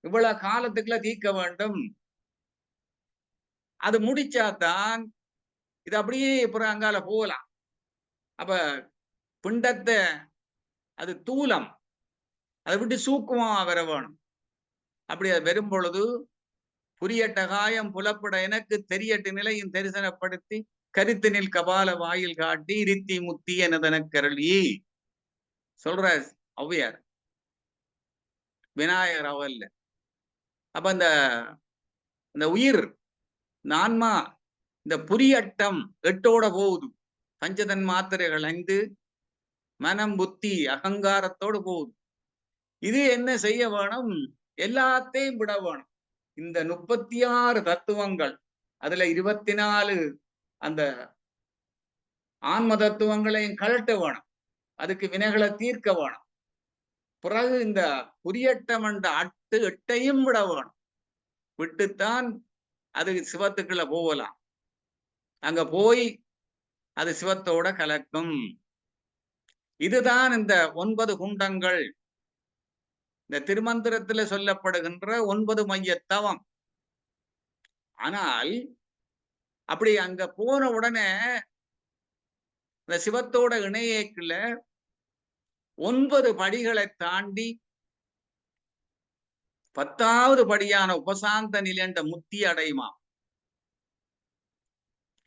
இவ்வளவு காலத்துக்குள்ள தீர்க்க வேண்டும். அது முடிச்சாதான் இது அப்படியே அப்புறம் அங்கால போகலாம். அப்ப பிண்டத்தை அது தூலம், அதை விட்டு சூக்குமா வர வேணும். அப்படி அது வரும் பொழுது புரியட்ட காயம் புலப்பட எனக்கு தெரியட்டு நிலையும் தரிசனப்படுத்தி கருத்தினில் கபால வாயில் காட்டி இருத்தி முத்தி எனதன கரளி சொல்ற ஔவையார், விநாயகர் அவல்ல. அப்ப இந்த உயிர், இந்த ஆன்மா, இந்த புரியட்டம் எட்டோட போகுது. பஞ்சதன் மாத்திரைகள் 5 மனம் புத்தி அகங்காரத்தோடு போகுது. இது என்ன செய்ய வேணும்? எல்லாத்தையும் விட வேணும். இந்த 36 தத்துவங்கள், அதுல 24 அந்த ஆன்ம தத்துவங்களையும் கழட்ட வேணும். அதுக்கு வினைகளை தீர்க்க வேணும். பிறகு இந்த புரியட்டம் என்ற 8ஐயும் விட வேணும். விட்டுத்தான் அது சிவத்துக்குள்ள போகலாம். அங்க போய் அது சிவத்தோட கலக்கும். இதுதான் இந்த 9 குண்டங்கள், இந்த திருமந்திரத்துல சொல்லப்படுகின்ற 9 மையத்தவம். ஆனால் அப்படி அங்க போன உடனே இந்த சிவத்தோட இணையேக்குள்ள 9 படிகளை தாண்டி 10வது படியான உபசாந்த நிலை என்ற முத்தி அடையுமா.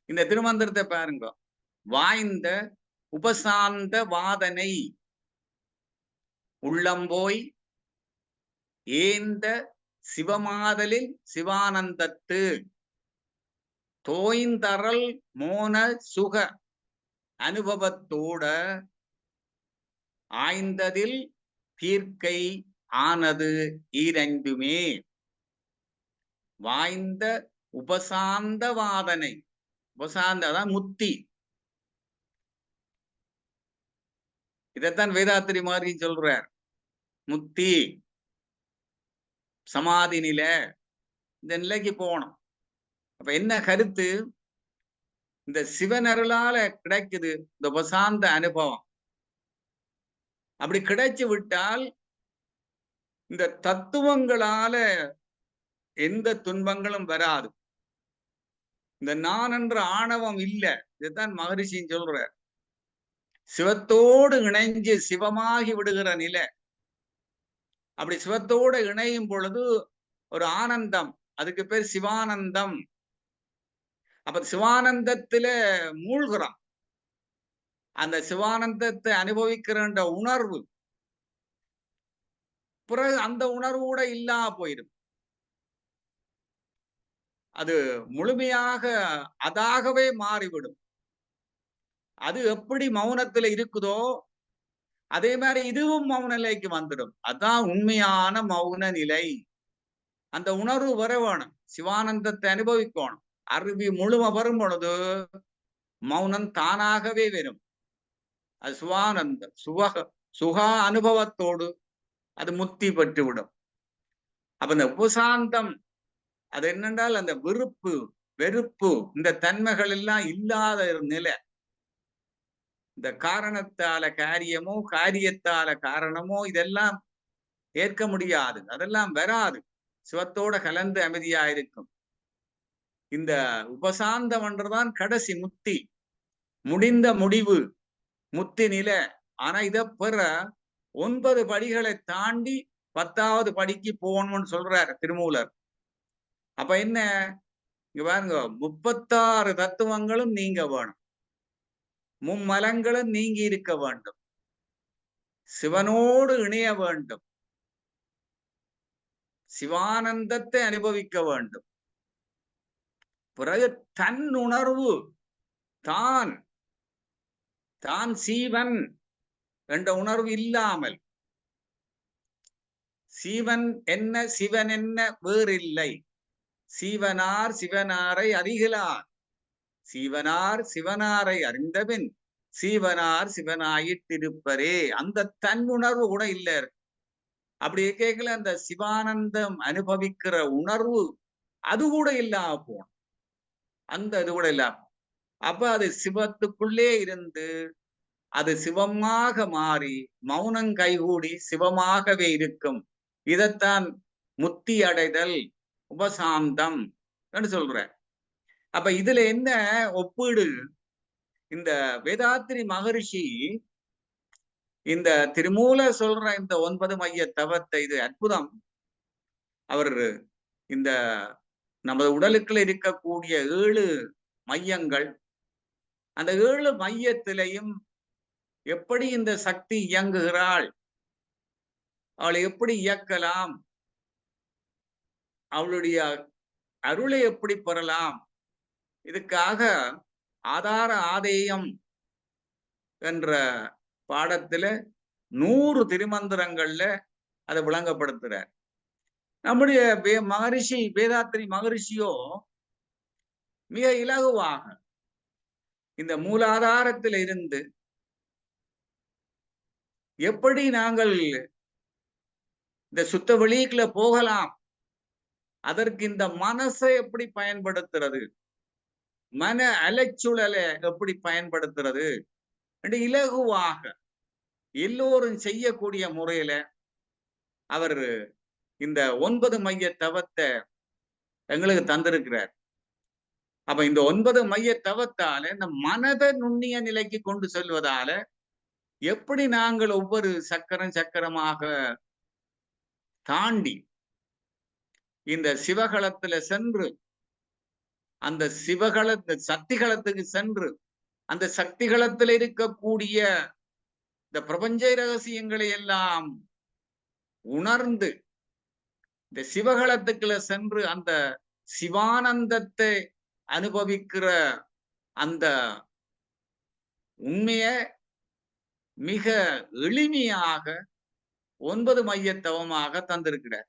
இந்த திருமந்திரத்தை பாருங்க. வாய்ந்த உபசாந்த வாதனை உள்ளம்போய் ஏந்த சிவமாதலில் சிவானந்தத்து தோய்ந்தரல் மோன சுக அனுபவத்தோட ஆய்ந்ததில் தீர்க்கை ஆனது ஈரண்டுமே. வாய்ந்த உபசாந்த வாதனை, உபசாந்ததான் முத்தி. இதைத்தான் வேதாத்திரி மாதிரி சொல்றார். முத்தி சமாதி நிலை, இந்த நிலைக்கு போகணும். அப்ப என்ன கருத்து? இந்த சிவனருளால கிடைக்குது இந்த உபசாந்த அனுபவம். அப்படி கிடைச்சு விட்டால் இந்த தத்துவங்களால எந்த துன்பங்களும் வராது. இந்த நான் என்ற ஆணவம் இல்லை. இதுதான் மகரிஷின்னு சொல்ற. சிவத்தோடு இணைஞ்சு சிவமாகி விடுகிற நிலை. அப்படி சிவத்தோடு இணையும் பொழுது ஒரு ஆனந்தம், அதுக்கு பேர் சிவானந்தம். அப்ப சிவானந்தத்தில மூழ்கிறோம். அந்த சிவானந்தத்தை அனுபவிக்கிற உணர்வு பிறகு அந்த உணர்வு கூட இல்லாம போயிடும். அது முழுமையாக அதாகவே மாறிவிடும். அது எப்படி மௌனத்துல இருக்குதோ அதே மாதிரி இதுவும் மௌன நிலைக்கு வந்துடும். அதான் உண்மையான மௌன நிலை. அந்த உணர்வு வர வேணும். சிவானந்தத்தை அனுபவிக்கணும். அருவி முழுமை வரும் பொழுது மௌனம் தானாகவே வரும். அது சுவானந்தம், சுகா அனுபவத்தோடு அது முக்தி பெற்றுவிடும். அப்ப இந்த உபசாந்தம் அது என்னென்றால் அந்த விருப்பு வெறுப்பு இந்த தன்மைகள் எல்லாம் இல்லாத ஒரு நிலை. இந்த காரணத்தால காரியமோ காரியத்தால காரணமோ இதெல்லாம் ஏற்க முடியாது, அதெல்லாம் வராது. சிவத்தோட கலந்து அமைதியா இருக்கும். இந்த உபசாந்தம் என்றுதான் கடைசி முக்தி, முடிந்த முடிவு, முத்தி நிலை. ஆனா இத பெற 9 படிகளை தாண்டி 10வது படிக்கு போகணும்னு சொல்றாரு திருமூலர். அப்ப என்ன, இங்க பாருங்க, 36 தத்துவங்களும் நீங்க வேணும், மும்மலங்களும் நீங்கி இருக்க வேண்டும், சிவனோடு இணைய வேண்டும், சிவானந்தத்தை அனுபவிக்க வேண்டும். பிறகு தன் உணர்வு, தான் தான் சீவன் என்ற உணர்வு இல்லாமல், சீவன் என்ன சிவன் என்ன வேறில்லை, சீவனார் சிவனாரை அறிகிறார், சீவனார் சிவனாரை அறிந்தபின் சீவனார் சிவனாயிட்டிருப்பரே. அந்த தன் உணர்வு கூட இல்ல. அப்படி கேட்கல, அந்த சிவானந்தம் அனுபவிக்கிற உணர்வு அது கூட இல்லாம போன, அந்த இது கூட இல்லாம, அப்ப அது சிவத்துக்குள்ளே இருந்து அது சிவமாக மாறி மௌனம் கைகூடி சிவமாகவே இருக்கும். இதைத்தான் முத்தி அடைதல், உபசாந்தம் என்று சொல்ற. அப்ப இதுல என்ன ஒப்பீடு, இந்த வேதாத்திரி மகரிஷி இந்த திருமூல சொல்ற இந்த 9 மைய தவத்தை, இது அற்புதம். அவர் இந்த நமது உடலுக்குள்ள இருக்கக்கூடிய 7 மையங்கள், அந்த 7 மையத்திலையும் எப்படி இந்த சக்தி இயங்குகிறாள், அவளை எப்படி இயக்கலாம், அவளுடைய அருளை எப்படி பெறலாம், இதுக்காக ஆதார ஆதேயம் என்ற பாடத்துல 100 திருமந்திரங்கள்ல அதை விளங்கப்படுத்துறார். நம்முடைய மகரிஷி வேதாத்திரி மகரிஷியோ மிக இலகுவாக இந்த மூலாதாரத்தில் இருந்து எப்படி நாங்கள் இந்த சுத்த வெளிக்குள்ள போகலாம், அதற்கு இந்த மனசை எப்படி பயன்படுத்துறது, மன அலைச்சுழலை எப்படி பயன்படுத்துறது என்று இலகுவாக எல்லோரும் செய்யக்கூடிய முறையில அவர் இந்த 9 மைய தவத்தை எங்களுக்கு தந்திருக்கிறார். அப்ப இந்த 9 மைய தவத்தால இந்த மனதை நுண்ணிய நிலைக்கு கொண்டு செல்வதால எப்படி நாங்கள் ஒவ்வொரு சக்கரமாக தாண்டி இந்த சிவகளத்துல சென்று, அந்த சக்திகளத்துக்கு சென்று, அந்த சக்திகளத்தில் இருக்கக்கூடிய இந்த பிரபஞ்ச ரகசியங்களை எல்லாம் உணர்ந்து இந்த சிவகளத்துக்குள்ள சென்று அந்த சிவானந்தத்தை அனுபவிக்கிற அந்த உண்மைய மிக எளிமையாக 9 மைய தவமாக தந்திருக்கிறார்.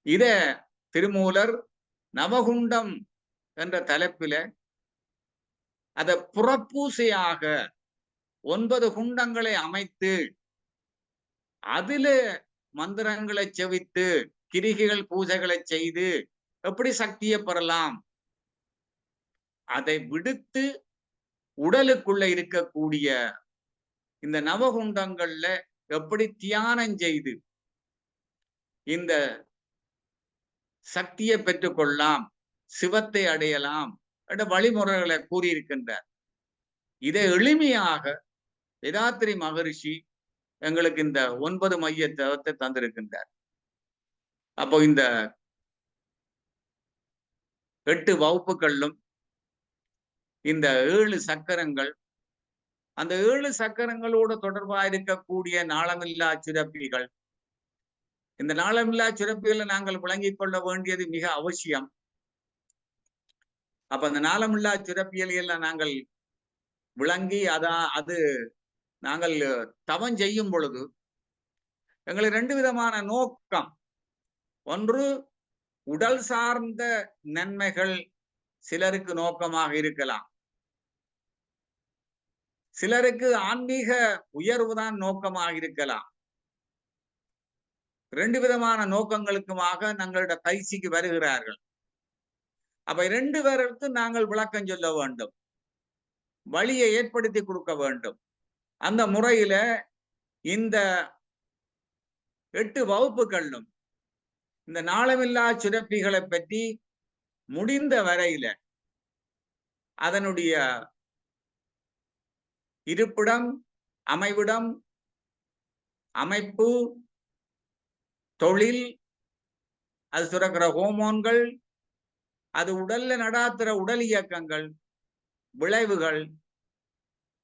இத திருமூலர் நவகுண்டம் என்ற தலைப்பில அத புறப்பூசையாக 9 குண்டங்களை அமைத்து அதில மந்திரங்களை செவித்து கிரிகைகள் பூஜைகளை செய்து எப்படி சக்தியை பெறலாம், அதை விடுத்து உடலுக்குள்ள இருக்கக்கூடிய இந்த நவகுண்டங்கள்ல எப்படி தியானம் செய்து இந்த சக்தியை பெற்றுக்கொள்ளலாம், சிவத்தை அடையலாம் என்ற வழிமுறைகளை கூறியிருக்கின்றார். இதை எளிமையாக வேதாத்திரி மகரிஷி எங்களுக்கு இந்த 9 மைய தவத்தை தந்திருக்கின்றார். அப்போ இந்த 8 வகுப்புகளிலும் இந்த 7 சக்கரங்கள், அந்த 7 சக்கரங்களோடு தொடர்பாக இருக்கக்கூடிய நாளமில்லா சுரப்பிகள், இந்த நாளமில்லா சுரப்பிகளை நாங்கள் விளங்கிக் கொள்ள வேண்டியது மிக அவசியம். அப்ப அந்த நாளமில்லா சுரப்பியலை எல்லாம் நாங்கள் விளங்கி அது நாங்கள் தவம் செய்யும் பொழுது எங்களுக்கு 2 விதமான நோக்கம். ஒன்று, உடல் சார்ந்த நன்மைகள் சிலருக்கு நோக்கமாக இருக்கலாம், சிலருக்கு ஆன்மீக உயர்வுதான் நோக்கமாக இருக்கலாம். 2 விதமான நோக்கங்களுக்குமாக தங்களோட பயிற்சிக்கு வருகிறார்கள். அப்ப 2 பேருக்கு நாங்கள் விளக்கம் சொல்ல வேண்டும், வழியை ஏற்படுத்தி கொடுக்க வேண்டும். அந்த முறையில இந்த 8 வகுப்புகளிலும் இந்த நாளமில்லா சுரப்பிகளை பற்றி முடிந்த வரையில அதனுடைய இருப்பிடம், அமைவிடம், அமைப்பு, தொழில், அது சுரக்கிற ஹோமோன்கள், அது உடல்ல நடாத்துற உடல் இயக்கங்கள், விளைவுகள்,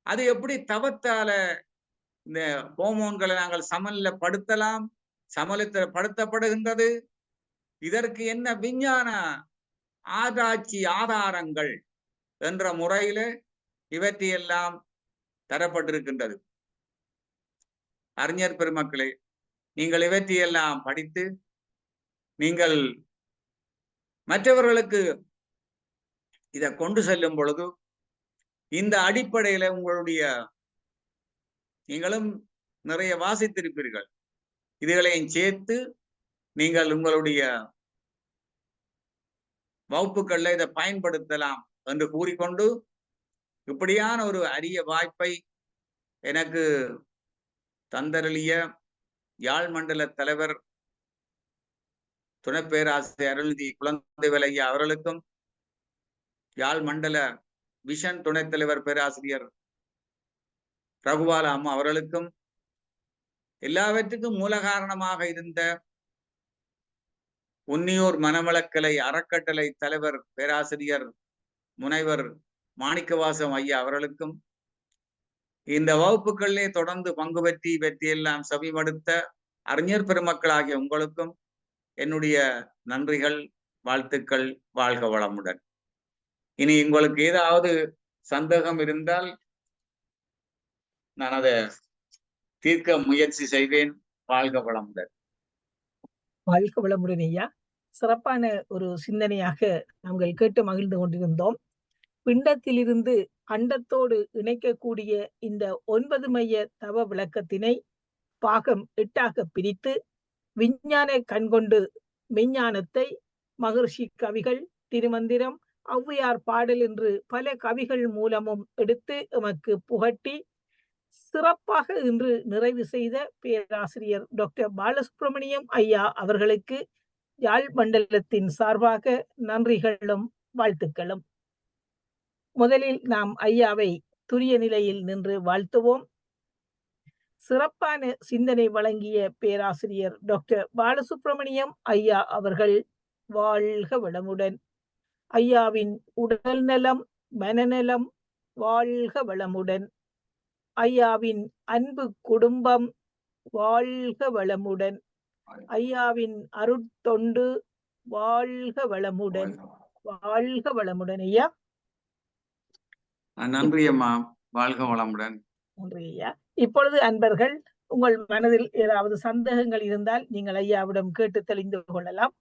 அது எப்படி தவத்தால இந்த ஹோமோன்களை நாங்கள் சமநிலைப்படுத்தலாம், சமநிலைப்படுத்தப்படுகின்றது, இதற்கு என்ன விஞ்ஞான ஆராய்ச்சி ஆதாரங்கள் என்ற முறையில இவற்றையெல்லாம் தரப்பட்டிருக்கின்றது. அறிஞர் பெருமக்களே, நீங்கள் இவற்றையெல்லாம் படித்து நீங்கள் மற்றவர்களுக்கு இதை கொண்டு செல்லும் பொழுது இந்த அடிப்படையில உங்களுடைய நீங்களும் நிறைய வாசித்திருப்பீர்கள், இதுகளையும் சேர்த்து நீங்கள் உங்களுடைய வகுப்புகள்ல இதை பயன்படுத்தலாம் என்று கூறிக்கொண்டு, இப்படியான ஒரு அரிய வாய்ப்பை எனக்கு தந்தருளிய யாழ் மண்டல தலைவர் துணை பேராசிரியர் அருள்நிதி குழந்தைவேல் ஐயா அவர்களுக்கும், யாழ் மண்டல விஷன் துணைத் தலைவர் பேராசிரியர் ரகுபால அம்மா அவர்களுக்கும், எல்லாவற்றுக்கும் மூல காரணமாக இருந்த உன்னியூர் மனவளக்கலை அறக்கட்டளை தலைவர் பேராசிரியர் முனைவர் மாணிக்கவாசம் ஐயா அவர்களுக்கும், இந்த வகுப்புகளிலே தொடர்ந்து பங்கு பெற்றி வெற்றியெல்லாம் செவிமடுத்த அறிஞர் பெருமக்களாகிய உங்களுக்கும் என்னுடைய நன்றிகள், வாழ்த்துக்கள். வாழ்க வளமுடன். இனி உங்களுக்கு ஏதாவது சந்தேகம் இருந்தால் நான் அதை தீர்க்க முயற்சி செய்வேன். வாழ்க வளமுடன். வாழ்க வளமுடன் ஐயா. சிறப்பான ஒரு சிந்தனையாக நாங்கள் கேட்டு மகிழ்ந்து கொண்டிருந்தோம். பிண்டத்திலிருந்து அண்டத்தோடு இணைக்கக்கூடிய இந்த 9 மைய தவ விளக்கத்தினை பாகம் 8ஆக பிரித்து, விஞ்ஞான கண்கொண்டு மெஞ்ஞானத்தை மகர்ஷி கவிகள், திருமந்திரம், ஔவையார் பாடல் என்று பல கவிகள் மூலமும் எடுத்து எமக்கு புகட்டி சிறப்பாக இன்று நிறைவு செய்த பேராசிரியர் டாக்டர் பாலசுப்ரமணியம் ஐயா அவர்களுக்கு யாழ் மண்டலத்தின் சார்பாக நன்றிகளும் வாழ்த்துக்களும். முதலில் நாம் ஐயாவை துரிய நிலையில் நின்று வாழ்த்துவோம். சிறப்பான சிந்தனை வழங்கிய பேராசிரியர் டாக்டர் பாலசுப்ரமணியம் ஐயா அவர்கள் வாழ்க வளமுடன். ஐயாவின் உடல் நலம், மனநலம் வாழ்க வளமுடன். ஐயாவின் அன்பு குடும்பம் வாழ்க வளமுடன். ஐயாவின் அருட்தொண்டு வாழ்க வளமுடன். வாழ்க வளமுடன் ஐயா. நன்றி அம்மா. வாழ்க வளமுடன். நன்றி ஐயா. இப்பொழுது அன்பர்கள், உங்கள் மனதில் ஏதாவது சந்தேகங்கள் இருந்தால் நீங்கள் ஐயாவிடம் கேட்டு தெளிந்து கொள்ளலாம்.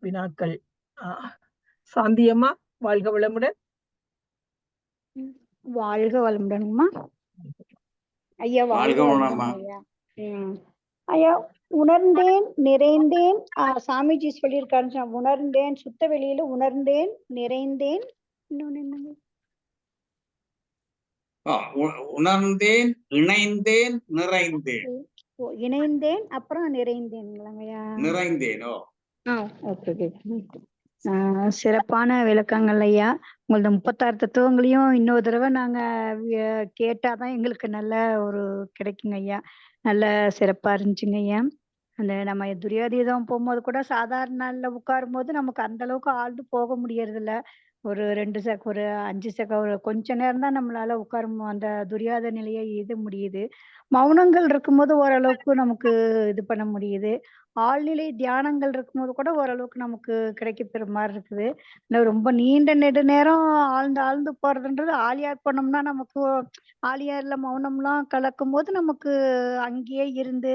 வினாக்கள். சாந்தியம்மா, வாழ்க வளமுடன். வாழ்க வளமுடன்மா ஐயா. வாழ்க வளமுடன் ஐயா. ஐயா, உணர்ந்தேன், நிறைந்தேன், சாமிஜி சொல்லியிருக்காரு, உணர்ந்தேன், சுத்த வெளியில உணர்ந்தேன், நிறைந்தேன், இன்னொன்னு என்னங்க? உணர்ந்தேன், இணைந்தேன், நிறைந்தேன். இணைந்தேன் அப்புறம் நிறைந்தேன்ங்களாங்கய்யா? நிறைந்தேன். சிறப்பான விளக்கங்கள் ஐயா. உங்களது 36 தத்துவங்களையும் இன்னொரு தடவை நாங்க கேட்டாதான் எங்களுக்கு நல்ல ஒரு கிடைக்குங்க ஐயா. நல்ல சிறப்பா இருந்துச்சுங்க ஐயா. அந்த நம்ம துரியாதீதம் போகும்போது கூட சாதாரண நாள்ல உட்காரும் போது நமக்கு அந்த அளவுக்கு ஆழ்ந்து போக முடியறது இல்ல. ஒரு 2 ஒரு 5 ஒரு கொஞ்ச நேரம் தான் நம்மளால அந்த துரியாத நிலையை இது முடியுது. மௌனங்கள் இருக்கும்போது ஓரளவுக்கு நமக்கு இது பண்ண முடியுது. ஆழ்நிலை தியானங்கள் இருக்கும்போது கூட ஓரளவுக்கு நமக்கு கிடைக்கப்பெற மாதிரி இருக்குது. இன்னும் ரொம்ப நீண்ட நெடுநேரம் ஆழ்ந்து ஆழ்ந்து போறதுன்றது ஆழியார் போனோம்னா நமக்கு ஆழியார்ல மௌனம்லாம் கலக்கும்போது நமக்கு அங்கேயே இருந்து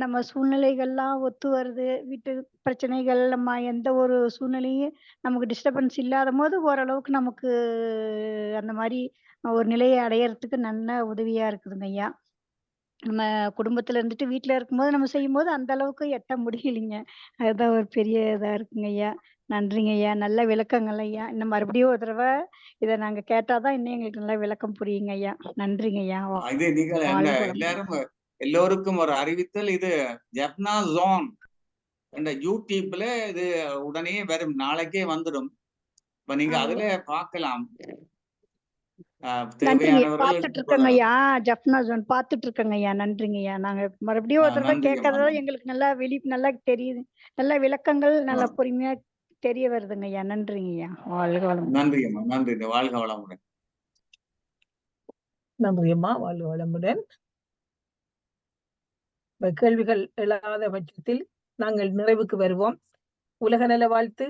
நம்ம சூழ்நிலைகள்லாம் ஒத்து வருது. வீட்டு பிரச்சனைகள் நம்ம எந்த ஒரு சூழ்நிலையும் நமக்கு டிஸ்டர்பன்ஸ் இல்லாதபோது ஓரளவுக்கு நமக்கு அந்த மாரி ஒரு நிலையை அடையறதுக்கு நல்ல உதவியா இருக்குதுங்க ஐயா. நம்ம குடும்பத்துல இருந்துட்டு வீட்ல இருக்கும்போது நம்ம செய்யும்போது அந்த அளவுக்கு எட்ட முடியலைங்க. அதுதான் ஒரு பெரிய இதா இருக்குங்க ஐயா. நன்றிங்க ஐயா. நல்ல விளக்கங்கள் ஐயா. இன்னும் மறுபடியும் ஒரு தடவ இத நாங்க கேட்டா தான் இன்னும் எங்களுக்கு நல்லா விளக்கம் புரியுங்க ஐயா. நன்றிங்க ஐயா. இது நீங்கள் என்ன வாழ்க வளமுடன். எல்லாரும் எல்லோருக்கும் ஒரு அறிவித்தல். இது ஜப்னா ஜோன் என்ற யூடியூப்ல இது உடனே வரும், நாளைக்கே வந்துடும். இப்ப நீங்க அதுல பார்க்கலாம். நன்றிங்க. தேவையானவர்கள் பார்த்துட்டு இருக்கேங்க எடுத்துக்கொள்ளலாம். ஐயா. ஜப்னா ஜோன் பார்த்துட்டு இருக்கேங்க ஐயா. நன்றிங்க ஐயா. நாங்க மறுபடியும் ஒரு தடவ நன்றி அம்மா, கேட்கறது நன்றி. எங்களுக்கு நல்லா நல்லா தெரியுது. நல்ல விளக்கங்கள் ஆ, நல்லா பொறுமையா தெரிய வருதுங்க ஐயா. நன்றிங்க ஐயா. வாழ்க வளமுடன். நன்றி அம்மா, நன்றி. வாழ்க வளமுடன். நன்றி அம்மா. வாழ்க வளமுடன். கேள்விகள் எழாத பட்சத்தில் நாங்கள் நிறைவுக்கு வருவோம். உலக நல வாழ்த்து.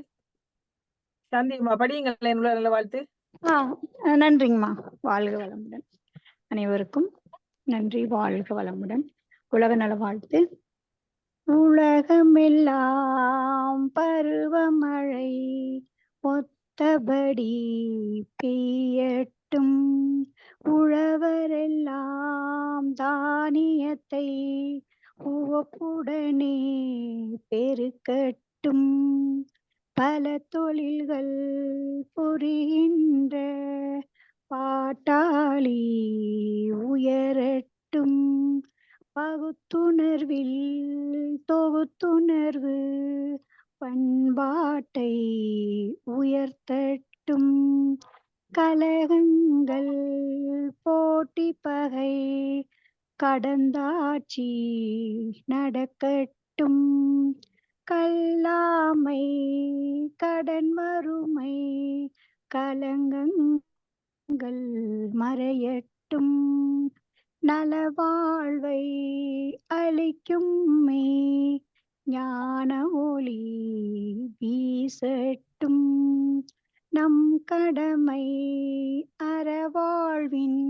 சாந்தி அம்மா படியுங்களேன் உலக நல வாழ்த்து. நன்றிங்கம்மா. வாழ்க வளமுடன். அனைவருக்கும் நன்றி. வாழ்க வளமுடன். உலக நல வாழ்த்து. உலகமெல்லாம் பருவமழை ஒத்தபடி பெய்யட்டும். உழவரெல்லாம் தானியத்தை உவப்புடனே பெருக்கட்டும். பல தொழில்கள் புரிகின்ற பாட்டாளி உயரட்டும். பகுத்துணர்வில் தொகுத்துணர்வு பண்பாட்டை உயர்த்தட்டும். கலகங்கள் போட்டி பகை கடந்தாட்சி நடக்கட்டும். கல்லாமை கடன் வறுமை கலங்கங்கள் மறையட்டும். நலவாழ்வை அளிக்கும் ஞான ஒளி வீசட்டும். நம் கடமை அறவாழ்வின்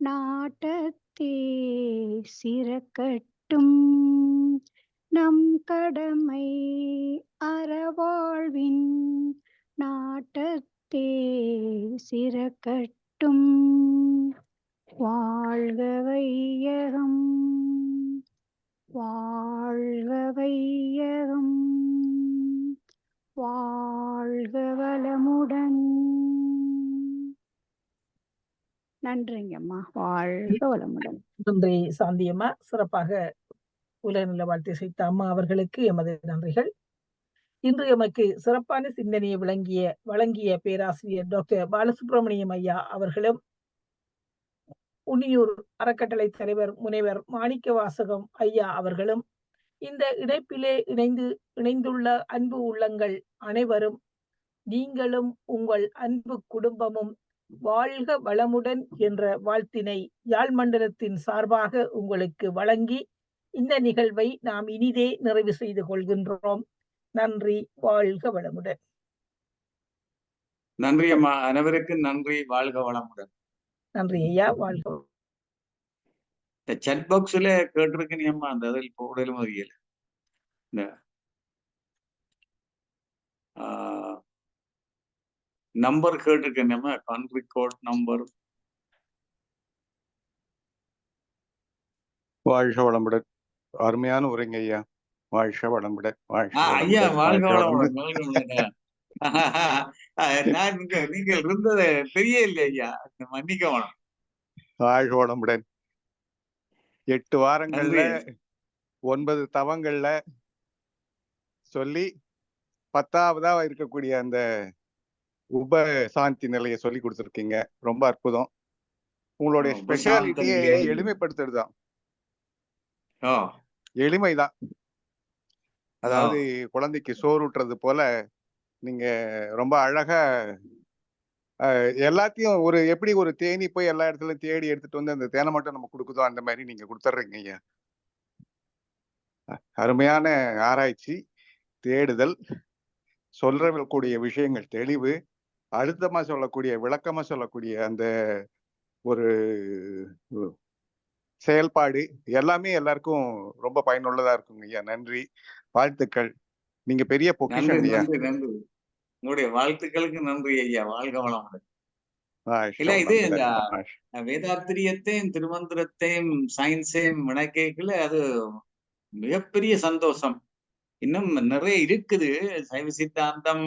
நாட்டத்தே சிறக்கட்டும். நம் கடமை அறவாழ்வின் நாட்டத்தே சிறக்கட்டும். வாழ்க வையகம், வாழ்க வையகம், வாழ்க வளமுடன். நன்றிங்கம்மா. வாழ்க வளமுடன். நன்றி சாந்தி அம்மா. சிறப்பாக உலக நல வாழ்த்து செய்த அம்மா அவர்களுக்கு எமது நன்றிகள். இன்று எமக்கு சிறப்பான சிந்தனையை வழங்கிய பேராசிரியர் டாக்டர் பாலசுப்ரமணியம் ஐயா அவர்களும், உன்னியூர் அறக்கட்டளை தலைவர் முனைவர் மாணிக்க வாசகம் ஐயா அவர்களும், இந்த இணைப்பிலே இணைந்துள்ள அன்பு உள்ளங்கள் அனைவரும், நீங்களும் உங்கள் அன்பு குடும்பமும் வாழ்க வளமுடன் என்ற வாழ்த்தினை யாழ் மண்டலத்தின் சார்பாக உங்களுக்கு வழங்கி இந்த நிகழ்வை நாம் இனிதே நிறைவு செய்து கொள்கின்றோம். நன்றி. வாழ்க வளமுடன். நன்றி அம்மா. அனைவருக்கும் நன்றி. வாழ்க வளமுடன். நன்றி ஐயா. வாழ்க. இந்த chat boxல கேட்டிருக்கேன் அம்மா, அந்த அதில் போடலும் அறியல. இந்த நம்பர் கேட்டிருக்கேன் அம்மா, கண்ட்ரி கோட் நம்பர். வாழ்க வளமுடன். அருமையான உரைங்க ஐயா. வாழ்க வளமுடன். ஐயா வாழ்க வளமுடன். வாழ்க வளமுடன். நான் நீங்கள் இருந்தது தெரிய இல்லை ஐயா, மன்னிக்கணும். வாழ்க வளமுடன். 8 வாரங்கள்ல 9 தவங்கள்ல சொல்லி 10ஆவதா இருக்கக்கூடிய அந்த உப சாந்தி நிலையை சொல்லி கொடுத்துருக்கீங்க. ரொம்ப அற்புதம். உங்களுடைய ஸ்பெஷாலிட்டியை எளிமைப்படுத்துறதுதான். எளிமைதான். அதாவது குழந்தைக்கு சோறு ஊட்டுறது போல நீங்க ரொம்ப அழகா எல்லாத்தையும் எப்படி ஒரு தேனி போய் எல்லா இடத்துலயும் தேடி எடுத்துட்டு வந்து அந்த தேனை மட்டும் நம்ம கொடுக்குதோ அந்த மாதிரி நீங்க கொடுத்துட்றீங்க ஐயா. அருமையான ஆராய்ச்சி, தேடுதல், சொல்லக்கூடிய விஷயங்கள் தெளிவு, அழுத்தமா சொல்லக்கூடிய, விளக்கமா சொல்லக்கூடிய அந்த ஒரு செயல்பாடு எல்லாமே எல்லாருக்கும் ரொம்ப பயனுள்ளதா இருக்குங்க ஐயா. நன்றி, வாழ்த்துக்கள். நீங்க பெரிய நன்றி பொக்கிஷம் ஐயா. நன்றி நன்றி. உங்களுடைய வாழ்த்துக்களுக்கு நன்றி ஐயா. வாழ்க வளமுடன். இல்ல மாஷா இது அல்லாஹ், இந்த மாஷா. வேதாத்திரியத்தையும் திருமந்திரத்தையும் சயின்ஸையும் இணைக்கல அது மிகப்பெரிய சந்தோஷம். இன்னும் நிறைய இருக்குது. சைவ சித்தாந்தம்,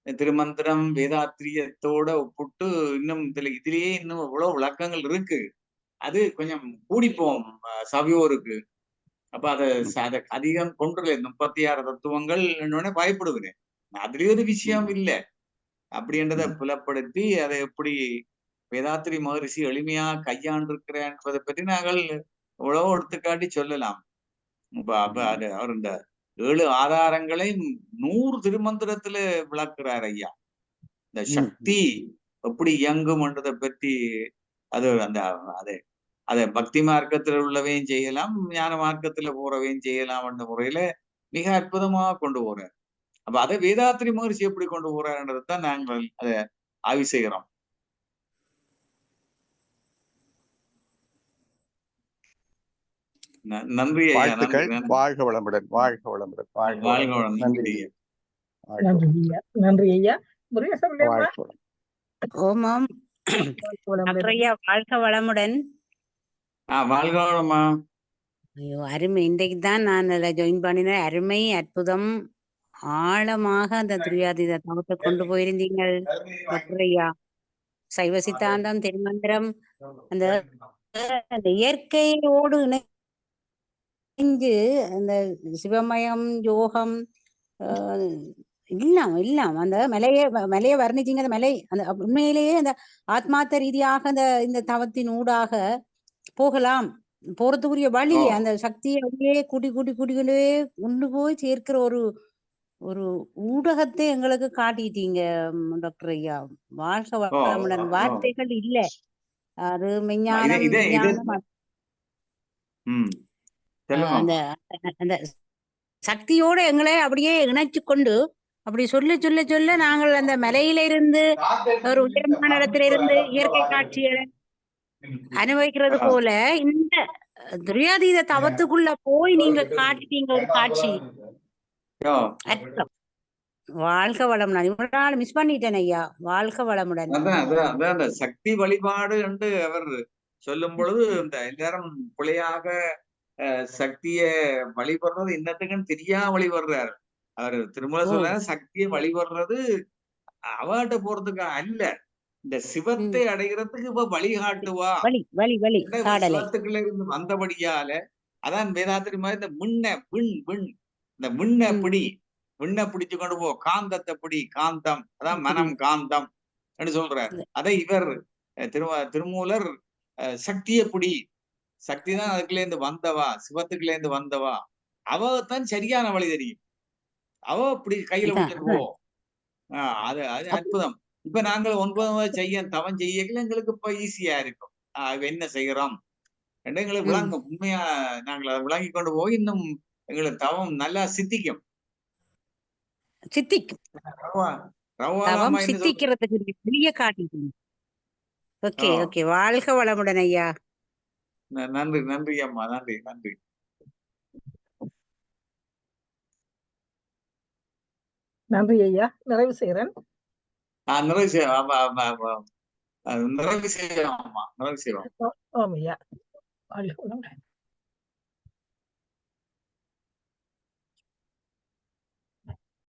திருமந்திரம், வேதாத்திரியத்தோட ஒப்பிட்டு இன்னும் இதுலயே இன்னும் எவ்வளவு விளக்கங்கள் இருக்கு. அது கொஞ்சம் கூடிப்போம் சபையோருக்கு. அப்ப அதை அதிகம் கொண்டுல 36 தத்துவங்கள் என்னோட பயப்படுகிறேன். அதுலயும் ஒரு விஷயம் இல்ல அப்படின்றத புலப்படுத்தி அதை எப்படி வேதாத்திரி மகரிஷி எளிமையா கையாண்டிருக்கிறார் என்பதை பற்றி நாங்கள் எவ்வளவோ எடுத்துக்காட்டி சொல்லலாம். அப்ப அது அவர் இந்த 7 ஆதாரங்களை 100 திருமந்திரத்துல விளக்குறார் ஐயா. இந்த சக்தி எப்படி இயங்கும் என்றதை பற்றி அது அந்த அதை பக்தி மார்க்கத்துல உள்ளவையும் செய்யலாம், ஞான மார்க்கத்துல போறவையும் செய்யலாம் என்ற முறையில மிக அற்புதமாக கொண்டு போறார். அப்ப அதை வேதாத்திரி மகரிஷி எப்படி கொண்டு போறாருன்றதான் நாங்கள் அதை ஆய்வு செய்கிறோம். நன்றி ஐயா. வாழ்த்துக்கள். வாழ்க வளமுடன், வாழ்க வளமுடன், வாழ்க வளமுடன். நன்றி ஐயா. நன்றி ஐயா. முருகேசன் வாழ்க வளமுடன். ஓமாம் ஐயா, வாழ்க வளமுடன். வாழ்க வளமா. ஐயோ, அருமை. இன்றைக்கு தான் நான் அதில் ஜாயின் பண்ணினேன். அருமை, அற்புதம், ஆழமாக அந்த துரியாதீத தவத்தை கொண்டு போயிருந்தீங்கள் டாக்டர் ஐயா. சைவ சித்தாந்தம், திருமந்திரம், அந்த இயற்கையோடு இணைஞ்சு அந்த சிவமயம், யோகம் இல்லாம் அந்த மலையை வர்ணிச்சிங்க. அந்த மலை அந்த உண்மையிலேயே அந்த ஆத்மார்த்த ரீதியாக இந்த தவத்தின் ஊடாக போகலாம், போறதுக்குரிய வழி, அந்த சக்தியை அப்படியே கூட்டிக்கொண்டே கொண்டு போய் சேர்க்கிற ஒரு ஊடகத்தை எங்களுக்கு காட்டிட்டீங்க டாக்டர் ஐயா. வாழ்க வளமுடன். வார்த்தைகள் இல்ல. அது மெஞ்ஞானம், அந்த சக்தியோட எங்களை அப்படியே இணைச்சு கொண்டு அப்படி சொல்ல நாங்கள் அந்த மலையில இருந்து ஒரு உயரமான இடத்துல இருந்து இயற்கை காட்சிகளை அனுபவிக்கிறது போல இந்த துரியாதீத தவத்துக்குள்ள போய் நீங்க காட்டிட்டீங்க ஒரு காட்சி. வாழ்க வளமுடன். இவ்வளவு நாள் மிஸ் பண்ணிட்டேன் ஐயா. வாழ்க வளமுடன். அதான் சக்தி வழிபாடு என்று அவர் சொல்லும் பொழுது இந்த எல்லாரும் பிழையாக சக்திய வழிபடுறது என்னத்துக்குன்னு தெரியாம வழிபடுறாரு. அவர் திருமலை சொல்ற சக்தியை வழிபடுறது அவட்ட போறதுக்கு அல்ல, இந்த சிவத்தை அடைகிறதுக்கு இப்ப வழிகாட்டுவா. சிவத்துக்குள்ள இருந்து வந்தபடியால அதான் வேதாத்திரி மாதிரி இந்த இந்த விண்ண பிடிச்சு கொண்டு போ, காந்தத்தை பிடி, காந்தம் அதான் மனம் காந்தம் சொல்றாரு. அதை இவர் திருமூலர் சக்திய பிடி, சக்தி தான் அதுக்குள்ள இருந்து வந்தவா, சிவத்துக்குள்ள இருந்து வந்தவா, அவதான் சரியான வழி தெரியும், அவ இப்படி கையில விட்டுருவோ. அது அற்புதம். இப்ப நாங்கள் 9 தவம் செய்யல எங்களுக்கு இப்ப ஈஸியா இருக்கும். என்ன செய்யறோம் என்று எங்களுக்கு விளங்கும். உண்மையா நாங்கள் அதை விளங்கி கொண்டு போய் இன்னும் எங்களுக்கு தவம் நல்லா சித்திக்கும். வாழ்க வளமுடன் ஐயா. நன்றி நன்றி அம்மா. நன்றி நன்றி நன்றி ஐயா. நிறைவு செய்யறேன். நிறைவு செய்வோம். நிறைவு செய்வோம். ஆமா ஐயா. வாழ்க வளமுடன்.